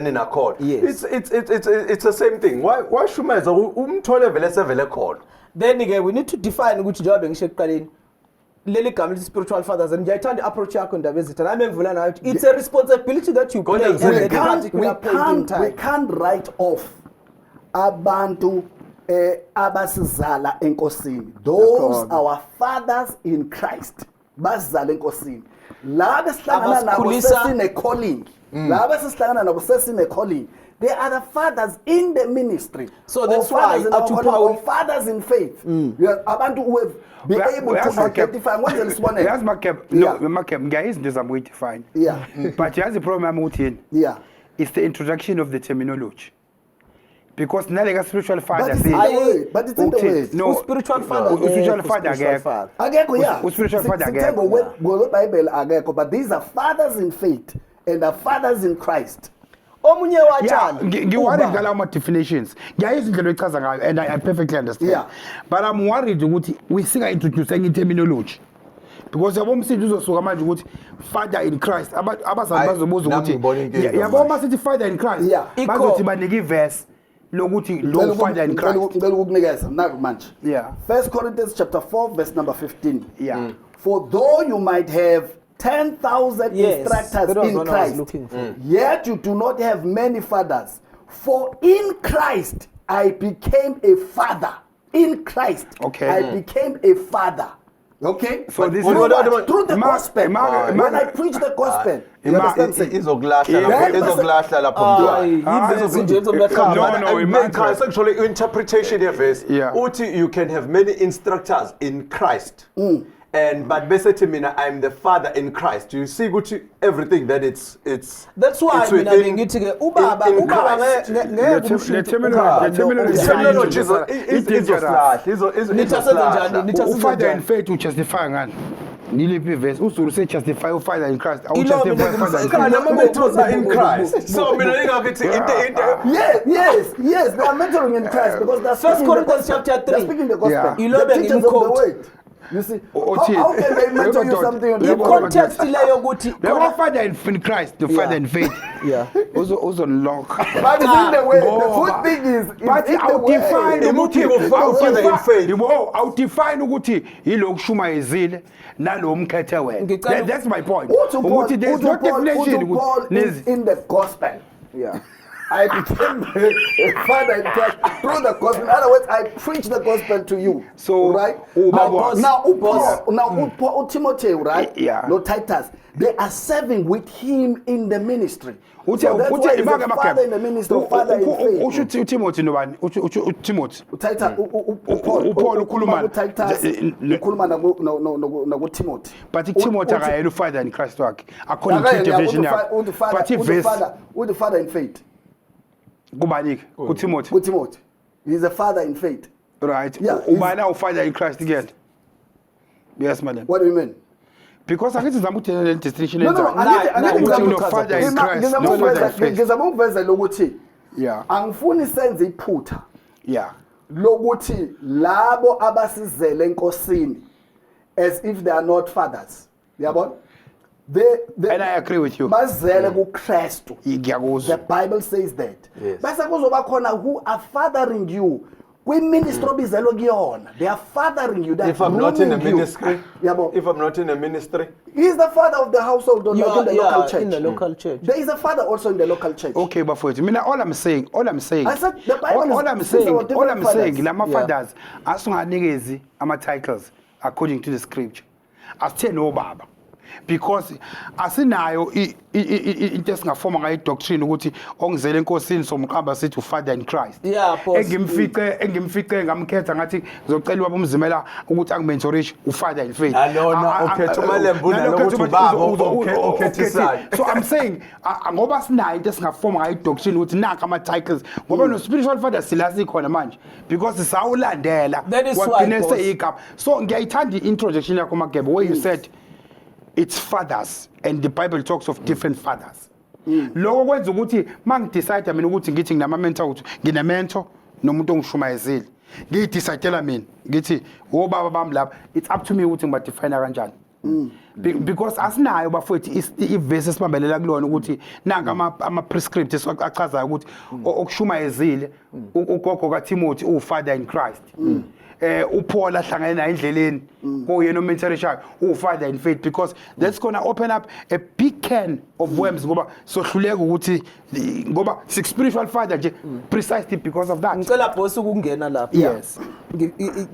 in accord. Yes. It's the same thing. Why shumayeza umthole vele sevele khona. Then again we need to define ukuthi njengoba ngisho ekuqaleni leli gama lithi spiritual fathers and ngiyayithanda approach yakho ndaba ezithi nami engivula nayo it's a responsibility that you play in the particular point in time. We can't write off abantu abasizala enkosini. Those our fathers in Christ basizala enkosini. Laba sihlangana nabo sesine calling. Laba sihlangana nabo sesine calling. They are the fathers in the ministry. So that's why fathers in faith. Abantu who have been able to identify what is one. Yes, Makem, guys, there's a way to find. Yeah. But here's the problem I'm with you. Yeah. It's the introduction of the terminology. Because now like a spiritual father but it's in the way. No, spiritual father. Spiritual father Ageko, spiritual father ageko. Bible ageko, but these are fathers in faith and are fathers in Christ. Omunye wajana. Ngiworried ngalawo definitions. Ngiyayizwa indlela oyichaza ngayo and I perfectly understand. Yeah. But I'm worried ukuthi we singa introducing terminology. because yabo umsindo uzosuka manje ukuthi father in Christ abazali bazobuza nami ngibona ukuthi inkinga yabo manje. masithi father in Christ Yeah. bazothi banike iverse lokuthi lo father in Christ. ngicela ukukunikeza naku manje. Yeah. 1 Corinthians chapter 4 verse number 15. Yeah. For though you might have 10,000 Yes, instructors that was in what I was Christ, looking for. yet you do not have many fathers. For in Christ I became a father. In Christ Okay. I became a father. Okay? So this through is what? Through the gospel. When Mark- I preach the gospel, you understand? saying? Izokulahla lapho Hayi, mntwana. ivesi nje ezomlahla. No, Actually, interpretation verse. Yeah. Uthi you can have many instructors in Christ. And but basically, mina, I'm the father in Christ. You see, Gucci, everything that it's. That's why it's mina within- bengithi ke ubaba in ubaba Christ. the terminology Terminology dangerous. Ufada in Izoflash. faithujustify ngani niliphi verse uZulu say justify ufada in Christ Ilo justify mina ufada in ngifika Christ. Are in Christ. So mina ngingakithi Yes, they are mentoring in Christ because that's First Corinthians chapter 3. They're speaking the gospel. Yeah. The teachers of the quote. word. You see, Oh, how can they mentor you something on the Yeah, word? Context leyo ukuthi Yabo father in Christ the father in faith yeah. uzo lock But it's in the way. The Ngoba. good thing is, but it's in the awudefine way. ukuthi father in faith. awudefine ukuthi yilo kushumayezile nalo mkhethe wena. Ngicela- That's my point Uthi Paul, ukuthi there's no definition Paul is in the gospel. Yeah. I became a father in Christ through the gospel. In other words, I preach the gospel to you. So, right Ubaba- now Timothy, right? Yeah. No Titus. They are serving with him in the ministry. Uthi So that's why he's imake a father in the ministry, father in faith. usho Timothy nobani usho Timothy Titus, Paul ukhuluma- Titus, ukhuluma naku Timothy. but Timothy akayena ufather in Christ wakhe according to definition yakhe but With the father in faith. kubani ku Timothy With Timothy. He's a father in faith. right Yeah, ubani ufather in Christ again yes madam What do you mean? because akithi zama ukuthela le distinction No, enzayo. angithi ukuthi ngizama no father in Christ no father in faith ngizama ukuveza lokuthi yeah angifuni senze iphutha yeah lokuthi labo abasizele enkosini as if they are not fathers. Yabona? and I agree with you Bazele kuKristu. The ngiyakuzwa Bible says that. Yes. Bese kuzoba khona who are fathering you. Kwi-ministry obizelwe kuyona. They are fathering you. They are If I'm not in a grooming you. ministry, Yabo. if I'm not in a ministry, He's the father of the household or like in the local church. in the local church. There is a father also in the local church. okay bafowethu mina all I'm saying I said the Bible all I'm speaks about different fathers. lama fathers asunganikezi ama titles according to the scripture asithe no baba because asinayo into esingafoma ngayo doctrine ukuthi ongizele enkosini somqamba sithi ufather in Christ Yeah, boss. engimfice ngamkhetha ngathi ngizocela ubaba umzimela ukuthi angimentorishe ufather in faith Nalona ukhetha uMalembe nalokuthi ubaba okhethisayo. so I'm saying ngoba sinayo into esingafoma ngayo doctrine ukuthi naka ama titles ngoba no spiritual father silasi khona manje because sawulandela That is why, wagcine boss. seyigama so ngiyayithanda introduction yakho Magebe where you said it's fathers and the Bible talks of different fathers. Lokho kwenza ukuthi mangidecide mina ukuthi ngithi nginama mentor ukuthi ngina mentor nomuntu ongishumayezile. Ngidecide mina ngithi obaba bami lapha it's up to me ukuthi ngibadefine kanjani. Because asinayo bafowethu iverse esibambelela kulona ukuthi nanga ama prescripts achazayo ukuthi okushumayezile ugogo kaTimothy ufather in Christ. uPaul ahlangene naye endleleni kuyena umentorishayo ufather in faith because that's going to open up a big can of worms ngoba sohluleka ukuthi ngoba spiritual father nje precisely because of that. Ngicela boss ukungena lapha. Yes.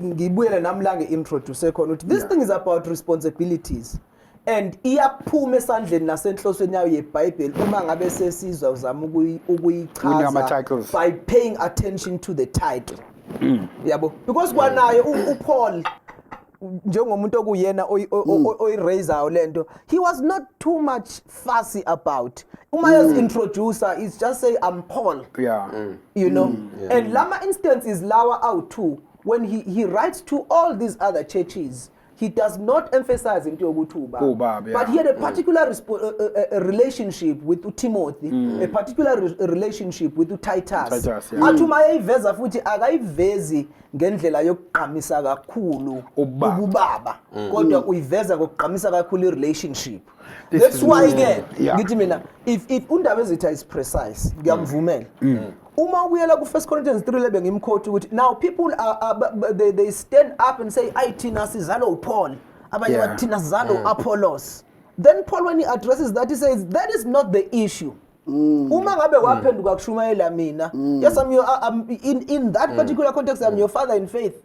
Ngibuyele nami la nge-introduce khona ukuthi this thing is about responsibilities. And iyaphuma esandleni nasenhlosweni yayo yeBhayibheli uma ngabe sesizwa uzama ukuyichaza by paying attention to the title. Yabo because kwanayo uPaul njengomuntu okuyena oyiraisayo lento he was not too much fussy about uma as introducer is just say I'm Paul, you know, and lama instances lawa out too when he writes to all these other churches he does not emphasize into yokuthi ubaba. Ubaba, yeah. But he had a particular relationship with Timothy, a particular relationship with Titus. Titus, yeah. Athi uma eyiveza futhi akayivezi ngendlela yokuqhamisa kakhulu ubaba kodwa uyiveza ngokugqamisa kakhulu relationship. That's why again ngithi mina if undaba ezitha is precise ngiyamvumela. Uma uyela ku 1 Corinthians 3:11 ngimquote ukuthi now people they stand up and say thina sizalo uPaul abanye bathina sizalo Apollos. Then Paul when he addresses that he says that is not the issue. Uma ngabe waphenduka kushumayela mina, yes I'm in that particular context I'm your father in faith.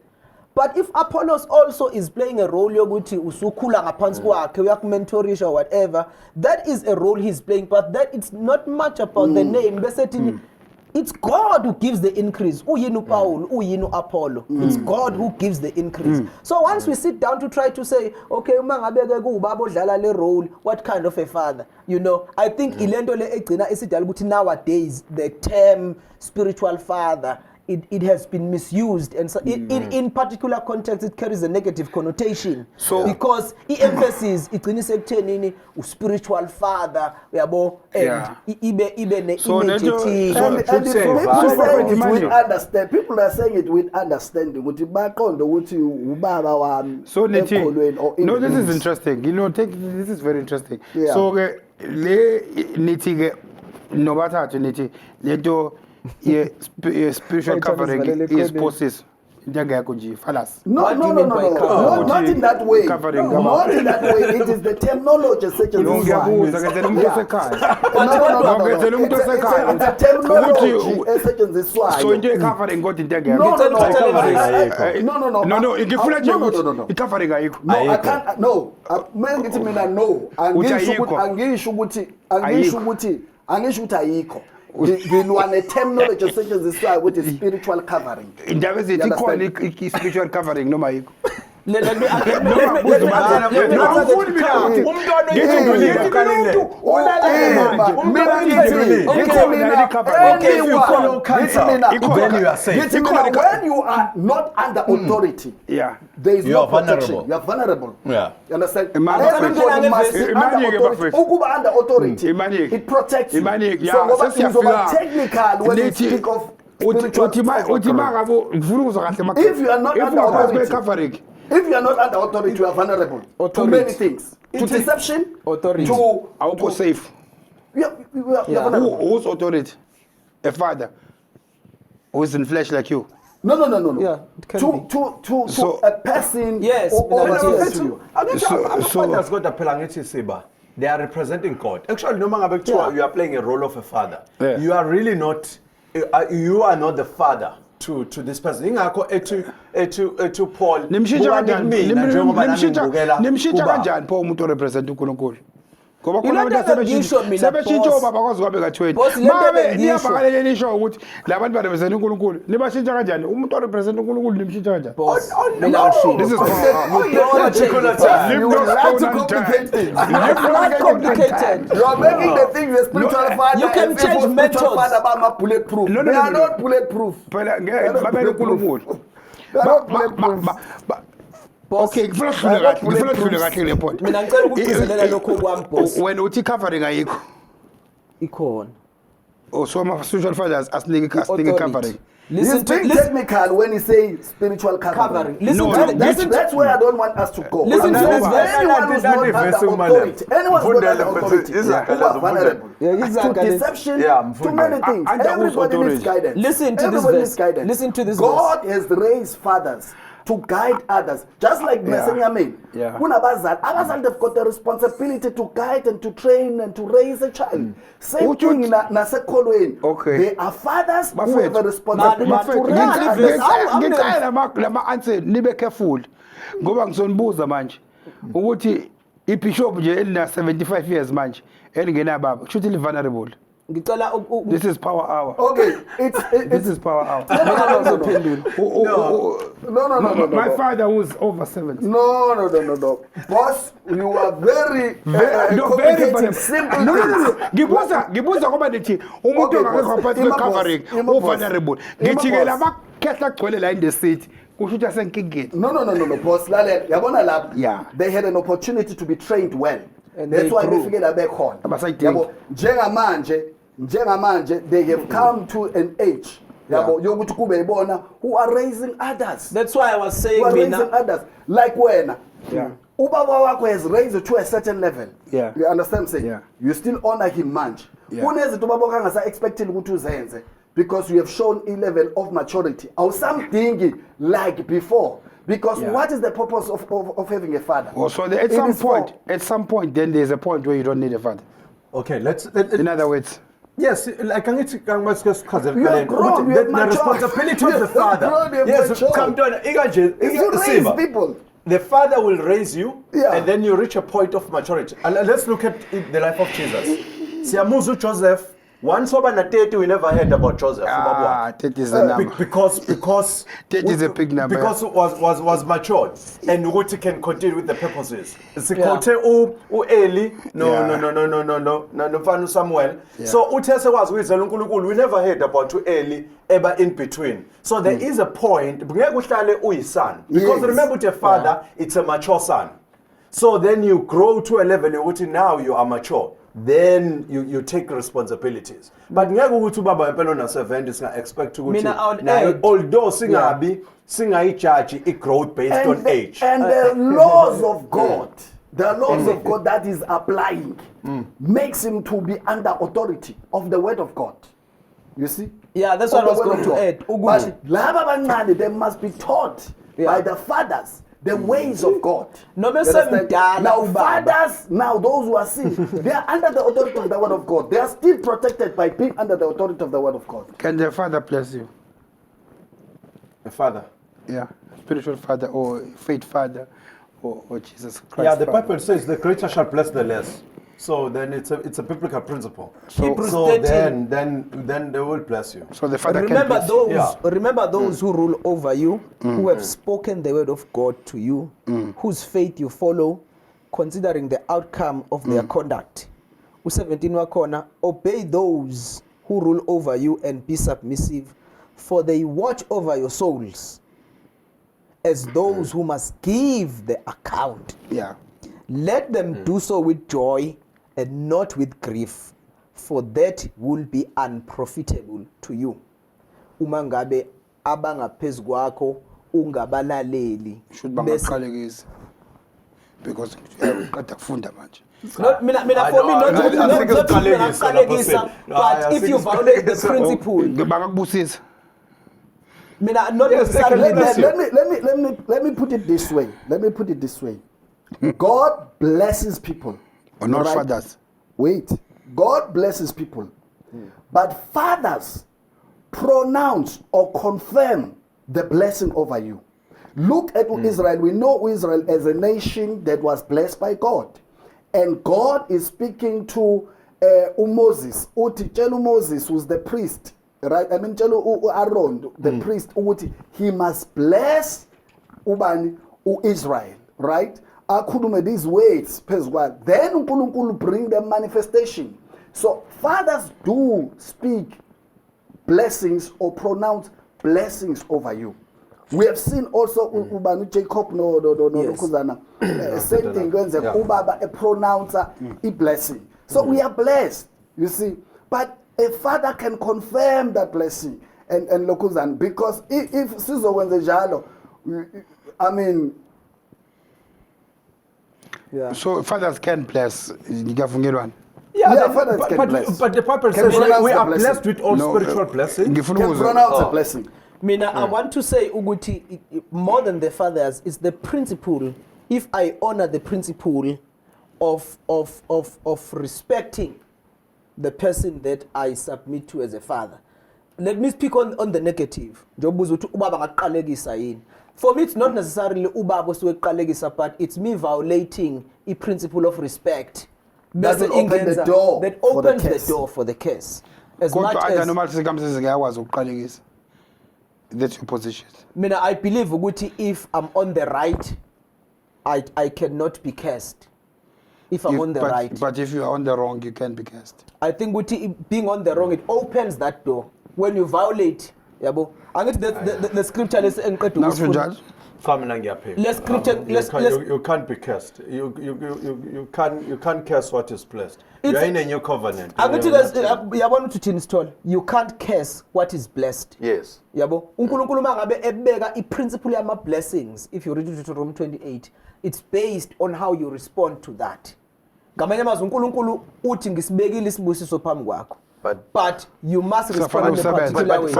But if Apollos also is playing a role yokuthi usukhula ngaphansi kwakhe uyakumentorisha or whatever, that is a role he's playing, but that it's not much about the name. It's God who gives the increase. Uyinu Paul, uyinu Apollo. It's God who gives the increase. So once we sit down to try to say, okay, uma ngabe ke ubaba odlala le role, what kind of a father? You know, I think ilento le egcina esidala ukuthi nowadays the term spiritual father it has been misused, and so in particular context it carries a negative connotation. So because emphasis igcinise ekuthenini spiritual father uyabo and ibe ne image people are saying it with understanding ukuthi baqonde ukuthi ubaba wami ekholweni. No, this is interesting, you know, this is very interesting. So ke le nithi ke no bathathu nithi lento spiritual covering is process. No, not in that way. Not in that way. It is the terminology such as it's a terminology such as this one. So into covering got in No, covering ayikho. No, I can't. No, mengithi mina no. Angisho ukuthi ayikho. A terminology such as this one with a spiritual covering. Indaba ezithi khona spiritual covering noma ayikho. When you are not under authority, there is no protection. You are vulnerable. You understand? Everybody must be under authority. It protects you. So technical when you speak of spiritual if you are not under authority, if you are not under authority, you are vulnerable to many things. To deception, to safe. Who's authority? A father who is in flesh like you. No. Yeah, it can be. To a person. Yes. Father has got a pelangeti seba. They are representing God. Actually, no matter you are playing a role of a father. Yeah. You are really not. You are not the father to this person. Ingakho etu Paul. Nimshintsha kanjani pho umuntu orepresent uNkulunkulu? Ngoba khona abantu sebeshintsha obaba kwazi kwabe ka20. Mabe niyabhakalele nisho ukuthi labantu ba represent uNkulunkulu. Nibashintsha kanjani? Umuntu orepresent uNkulunkulu nimshintsha kanjani? This is complicated. You are making the thing the spiritual father. You can change methods. Father about bulletproof. They are not bulletproof. Okay, mina ngicela ukugcizelela lokho kwami boss. When uthi covering ayikho. Ikhona. Oh, so my spiritual fathers asking covering. Listen to technical when you say spiritual covering. That's where I don't want us to go. Listen to this verse. Anyone who's not under authority, anyone who's not under authority, who are vulnerable to deception, to many things. Everybody needs guidance. Listen to this verse. Listen to this verse. God has raised fathers to guide others, just like Messiah made. Abazali, they've got the responsibility to guide and to train and to raise a child. Same thing in Nasekolweni. They are fathers who have a responsibility to raise others. Lama answer nibe careful. Ngoba ngizonibuza manje ukuthi ibishop nje elina 75 years manje elingena baba kushuthi vulnerable. This is power hour. Okay, this is power hour. No. My father was over 70. No. Boss, you are very simple. No. Ngibuza ngoba nithi umuntu ongakho phansi covering vulnerable. Ngithi ke laba khehla gcwele la in the city kusho ukuthi asenkingeni. No, boss. Yabona lapha. Yeah. They had an opportunity to be trained well. And That's they why grew. befikela bekhona. Abasayidingi. Njengamanje they have come to an age. Yabo yokuthi kube ibona who are raising others. That's why I was saying Who are raising mina others. Like wena. Yeah. Ubaba wakho has raised you to a certain level. Yeah. You understand what I'm saying? Yeah. You still honor him manje. Yeah. Kunezinto ubaba wakho angasa expecting ukuthi uzenze because you have shown a level of maturity. Awusamdingi like before. Because Yeah. what is the purpose of having a father? Oh, so at It some is for- point, then there's a point where you don't need a father. Okay, let's. In other words, Yes, like You have grown, you have the matured. responsibility You of the have father. grown, you have Yes, matured. come down. If you raise people. The father will raise you, Yeah. and then you reach a point of maturity. And let's look at the life of Jesus. Siamuzu Joseph. Once over na 30, we never heard about Joseph. that is the number. Because That is a big number. Because was matured and Ruti can continue with the purposes. Sikhote u Eli no mfana Samuel. So uThese was wizela uNkulunkulu. We never heard about Eli ever in between. So there is a point ngeke uhlale uyisan because Yes. remember with your father it's a mature son. So then you grow to a level ukuthi now you are mature. Then you take responsibilities. But ngeke ukuthi ubaba impela na 70 singa expect ukuthi Mina, I would naye add- although singabi judge growth based on age. And the laws of God, the laws of God that is applying, makes him to be under authority of the word of God. You see? Yeah, that's Of what I the was word going of to God. add. But laba abancane, they must be taught by the fathers the ways of God. No, You but understand? semdala Now ubaba. fathers, now those who are sick, they are under the authority of the word of God. They are still protected by being under the authority of the word of God. Can the father bless you? The father. Yeah, spiritual father or faith father or Jesus Christ. Yeah, the father. Bible says the greater shall bless the less. So then it's a biblical principle. Hebrews So 13. then they will bless you. So the father can Remember bless those. you. Yeah. Remember those who rule over you, who have spoken the word of God to you, whose faith you follow, considering the outcome of their conduct. U17 wakhona, obey those who rule over you and be submissive, for they watch over your souls, as those who must give the account. Yeah. Let them do so with joy and not with grief, for that will be unprofitable to you. Uma ngabe abangaphezu kwakho ungabalaleli. Should bese- bangaqalekisa. Because uqeda kufunda manje. Not mina I for me know, not I think it's ukuqalekisa, No, I but if think you it's violate the Kalekisa. principle, Bangakubusisa. mina not Yes, they can necessarily bless that. you. Let me put it this way. Let me put it this way. God blesses people. Or not Right? fathers. Wait. God blesses people. But fathers pronounce or confirm the blessing over you. Look at Israel. We know Israel as a nation that was blessed by God. And God is speaking to Moses. Uthi tshela Moses who's the priest. Right? I mean tshela Aaron, the priest, ukuthi he must bless ubani Israel. Right? Akhulume these words phezu kwakhe. Then uNkulunkulu bring the manifestation. So fathers do speak blessings or pronounce blessings over you. We have seen also ubani Jacob no Yes. Khuzana same thing kwenzeka Yeah. ubaba a pronouncer a blessing. So we are blessed, you see. But a father can confirm that blessing and Lokhuzana, because if sizokwenza njalo, I mean, Yeah. So fathers can bless. Ngiyavunyelwana. Yeah, fathers can bless. But the Bible Can says pronounce we the are blessing. blessed with all No, spiritual blessings. Ngifuna can ukuzwa. pronounce a blessing. Mina, I want to say, Uguti, more than the fathers, it's the principle. If I honor the principle of respecting the person that I submit to as a father. Let me speak on the negative. Jobuza uthi ubaba ngaqalekisa yini. For me, it's not necessarily ubaba osuqalekisa, but it's me violating a principle of respect. That will Bese open the ingenza- door that for the opens the case. door for the case. As much Kodwa as noma sikamsisi ngiyakwazi ukuqalekisa. That's your position. mina, I believe ukuthi if I'm on the right, I cannot be cursed. If I'm on the right, But if you are on the wrong, you can be cast. I think ukuthi being on the wrong, it opens that door. When you violate yabo angithi the scripture lesiqedwe Now to judge. Let's scripture You can't be cursed. You can't curse what is blessed. You are in a new covenant. angithi yabona ukuthi thini Sithole, you can't curse what is blessed. Yes. Yabo uNkulunkulu mangabe ebeka iprinciple yama blessings, if you read Deuteronomy 28, it's based on how you respond to that. Ngamanye amazwi uNkulunkulu uthi ngisibekile isibusiso phambi kwakho, but you must respond in a particular way.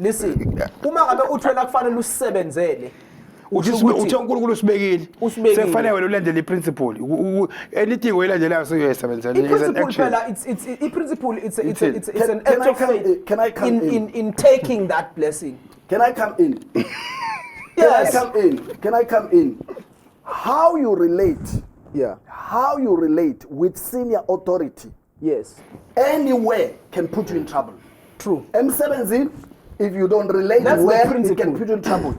Listen, uma ngabe uthi wena kufanele usebenzele Uthi uNkulunkulu usibekile. Sekufanele wena ulandele iprinciple. Anything oyilandelayo seyuyisebenzela. Principle phela it's an act of faith. Can I come in taking that blessing? Can I come in? Yes. Can I come in? How you relate? Yeah. How you relate with senior authority Yes. anywhere can put you in trouble. True. M17, if you don't relate That's the well, it principle. can put you in trouble.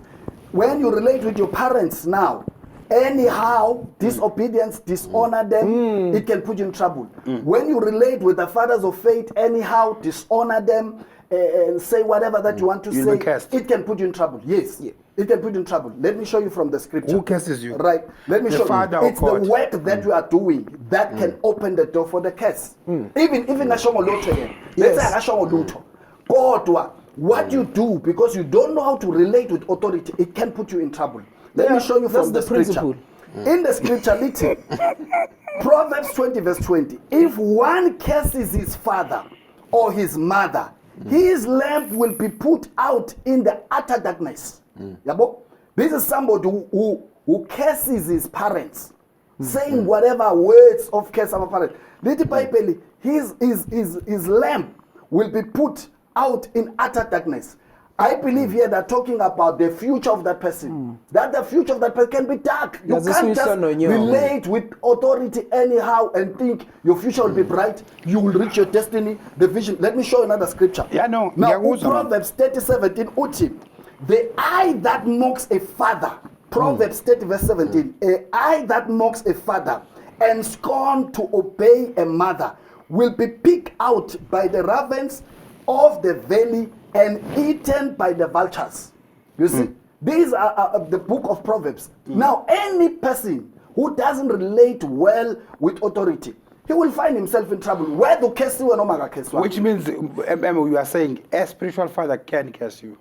When you relate with your parents now, anyhow, disobedience, dishonor them, it can put you in trouble. When you relate with the fathers of faith, anyhow, dishonor them, and say whatever that you want to You'll be say, cursed. it can put you in trouble. Yes, it can put you in trouble. Let me show you from the scripture. Who curses you? Right. Let me The show Father you. or It's the God? work that you are doing that can open the door for the curse. Even ngasho lutho yena. Let's say ngasho lutho. Kodwa what you do because you don't know how to relate with authority, it can put you in trouble. Let me show you from the that's the scripture. principle. In the scripture, listen. Proverbs 20 verse 20. If one curses his father or his mother, his lamp will be put out in the utter darkness. Yabo? This is somebody who curses his parents, saying whatever words of curse of parents. Little Bible, his lamp will be put out in utter darkness. I believe here they're talking about the future of that person. That the future of that person can be dark. You There's a can't switch just on you. relate with authority anyhow and think your future will be bright. You will reach your destiny, the vision. Let me show you another scripture. Yeah, no, Now, ngiyakuzwa, Proverbs 30:17, uthi, the eye that mocks a father, Proverbs 30 verse 17, a eye that mocks a father and scorn to obey a mother will be picked out by the ravens of the valley and eaten by the vultures. You see, these are the book of Proverbs. Now, any person who doesn't relate well with authority, he will find himself in trouble. Where do curse you and Omega curse you? Which means, you are saying, a spiritual father can curse you.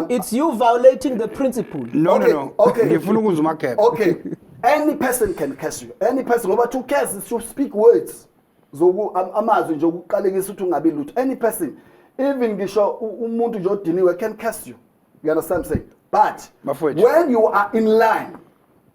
It's you violating the principle. No, Okay, no. okay. Ngifuna ukuzwa umakhepe. Okay, any person can curse you. Any person, over to curse is to speak words. Amazwi nje ukuqalekisa ukuthi ungabi lutho. Any person, even ngisho umuntu nje odiniwe can curse you. You understand what I'm saying? But Bafowethu. when you are in line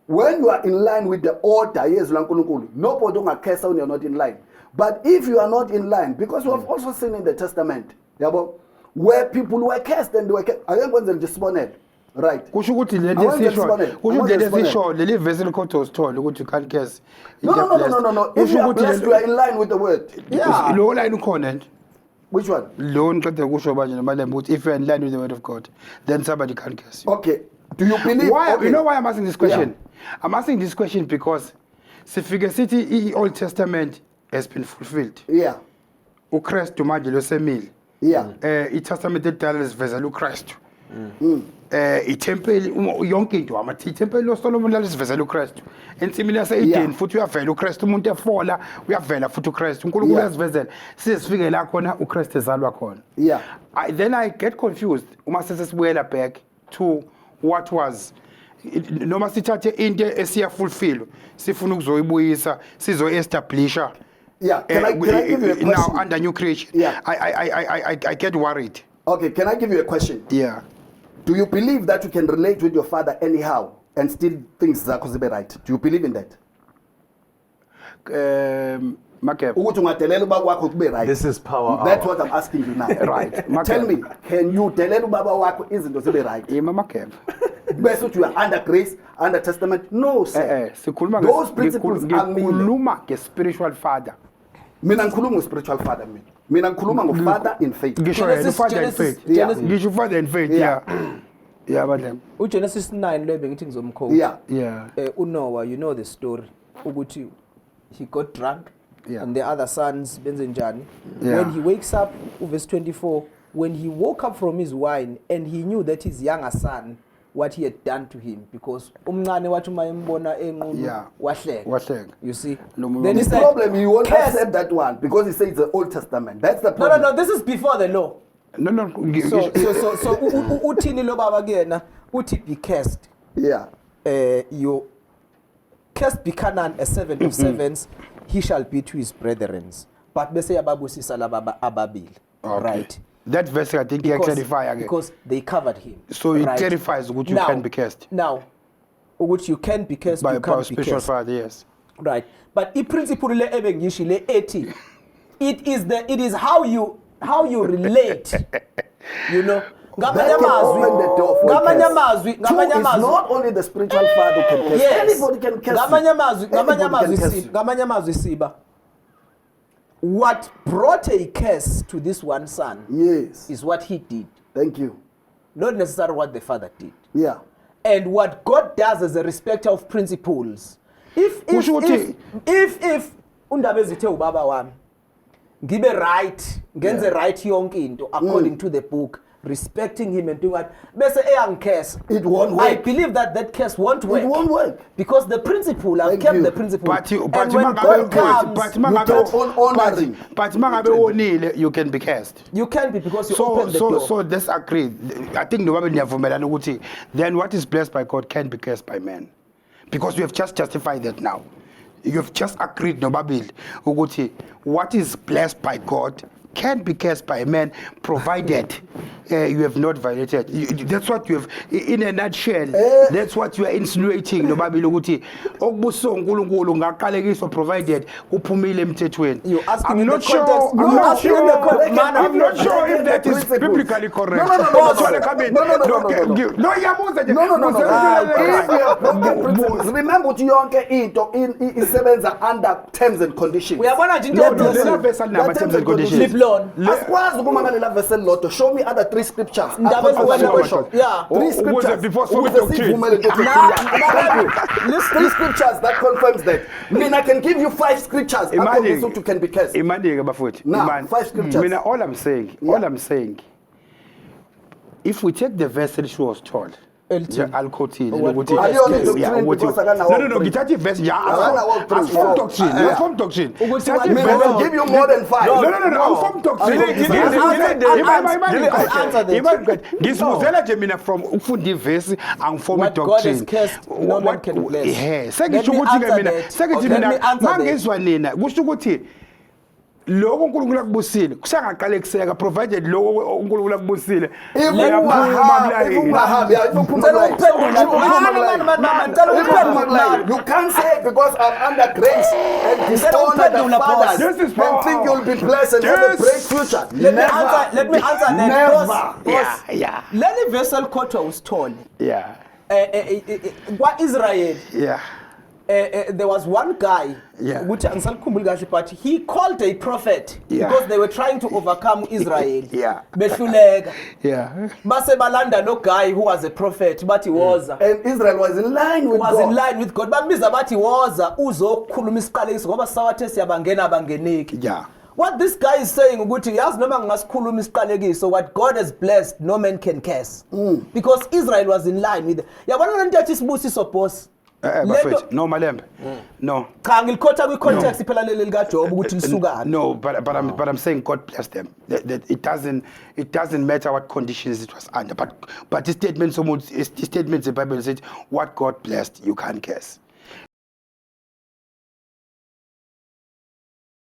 with the order yezwi laNkulunkulu, nobody ongakhersa when you're not in line. But if you are not in line, because we have also seen in the Testament, yabo, where people were cursed and they were cursed. Ake ngikwenze nje isibonelo. Right. Kusho ukuthi lento esisho leli verse likhotho sithole ukuthi you can't curse. No. If you are blessed, you are in line with the word. Yeah. Lo line ukhona nje. Which one? Lo ngiqede kusho manje noMalembe ukuthi if you are in line with the word of God, then somebody can't curse you. Okay. Do you believe? Why? Okay. You know why I'm asking this question? Yeah. I'm asking this question because sifike sithi Old Testament has been fulfilled. Yeah. uKristu manje losemile. Yeah. iTestament elidala livezela uKristu. iTemple yonke into amathi iTemple loSolomon lalivezela uKristu. Ensimini yaseEden futhi uyavela uKristu, umuntu efola uyavela futhi uKristu. uNkulunkulu yazivezela sisifike la khona uKristu ezalwa khona. Yeah. Then I get confused uma sesibuyela back to what was noma sithathe into esiyafulfill sifuna ukuzoyibuyisa sizo-establisha. Yeah. Can I give you a question? Now under new creation. Yeah. I get worried. Okay. Can I give you a question? Yeah. Do you believe that you can relate with your father anyhow and still things zakho zibe right? Do you believe in that? Makep. Ukuthi ungadelela ubaba wakho kube right. This is power. That's what I'm asking you now. Right. Tell me, can you delela ubaba wakho izinto zibe right? Makep. Bese uthi you are under grace, under testament? No, sir. Sikhuluma Those principles are ngikhuluma nge-spiritual father. Mina ngikhuluma ngo-spiritual father mina. Mina ngikhuluma ngo-father in faith. Ngisho yena father in faith. Genesis. Ngisho father in faith. Yeah. Yeah. Yeah, Malembe. uGenesis 9 le bengithi ngizomkhomba. Yeah. uNoah, you know the story ukuthi he got drunk Yeah. and the other sons benze njani. Yeah. When he wakes up, verse 24, when he woke up from his wine and he knew that his younger son, what he had done to him, because umncane wathi uma embona enqunu Yeah. wahleka. You see? No, Then he The said, problem, you won't "Curse." accept that one because he says the Old Testament. That's the No, problem. this is before the law. No. So uthini lo baba kuyena uthi be cursed. Yeah. You cursed be Canaan, a servant of servants, he shall be to his brethren. But bese yababusisa laba ababili. Okay. Right. That verse I think you clarify again. Because they covered him. So it right? clarifies what you can be cursed. Now, which you can be cursed, By you can't be spiritual cursed. father, yes. Right. But I principle le ebengishi le 80. It is how you relate. You know. That can open the door for curse. Two, it's not only the spiritual father who can curse. Yes. Anybody can curse. Ngamanye amazwi siba. What brought a curse to this one son Yes. is what he did, Thank you. not necessarily what the father did. Yeah. And what God does as a respecter of principles. If undaba ezithe ubaba wami ngibe right, ngenze right yonke into according to the book, respecting him and doing what, bese eyangicurse. It won't work. I believe that curse won't work. It won't work. Because the principle, I've Thank kept you. the principle. But and when God comes, you can be cursed. you can be because you open the door. So that's agreed. I think the woman then what is blessed by God can be cursed by man. Because we have just justified that now. You have just agreed no Babil ukuthi what is blessed by God can be cursed by man, provided you have not violated. That's what you have, in a nutshell. That's what you are insinuating. No Babil ukuthi okubuso uNkulunkulu ngaqalekiswa provided kuphumile emthethweni. You asking I'm in not the sure. context. I'm You not asking in sure. the context. I'm not sure if that is Principles. biblically correct. No. If we have broken principles, remember ukuthi yonke into isebenza under terms and conditions. Uyabona nje into No, ebhekile. there's a verse on There are terms and conditions. Live long. Asikwazi ukumangalela vessel lotto. Show me other 3 scriptures. Ndaba According to ezikwena- Revelation. Yeah. 3 scriptures. Before so Ukuze doctrine. sivumele doctrine. Thank you. List 3 scriptures that confirms that. I mean, I can give you 5 scriptures. According to can be cursed. Imani bafuthi. Now, 5 scriptures. Mina all I'm saying, if we take the verse that she was told, I'll quote it. What ukuthi- God has Are you cursed. doctrine because I got No, ngithatha verse walk through. as from doctrine, not from doctrine. Ukuthi Thatha what- I mean, I verse- will give you more than 5. No, I'm from doctrine. Ngizibuzela nje mina from ukufunda ivesi angifoma What God has doctrine. cursed, no man can bless. Sengisho Let me ukuthi ke answer mina, that. sengithi Let mina me answer that. mangizwa nina kusho ukuthi lokho uNkulunkulu akubusile kusangaqala ekuseka provided lokho uNkulunkulu akubusile You can't say because I'm under grace and dishonor the fathers This is and think you'll be blessed and have a bright future. Let me answer that. Yeah. Leli vessel quote usithole. Yeah. Israel. Yeah. There was one guy, Yeah. which angisalikhumbuli kahle, but he called a prophet Yeah. because they were trying to overcome Israel. Yeah. Behluleka. Yeah. Base balanda lo guy who was a prophet, but he was And Israel was in line with was God. in line with God. Bambiza bathi woza uzokhuluma isiqalekiso ngoba sawathe siyabangena abangeneki. Yeah. What this guy is saying ukuthi yazi noma ngasikhuluma isiqalekiso what God has blessed no man can curse. Because Israel was in line with. Yabona lento yathi sibusiso boss. Bafethu, no Malembe. No. Cha ngilikhotha kwi context phela leli lika Job ukuthi lisukana. No, but I'm saying God bless them. That it doesn't matter what conditions it was under. But the statement the Bible said what God blessed you can't curse.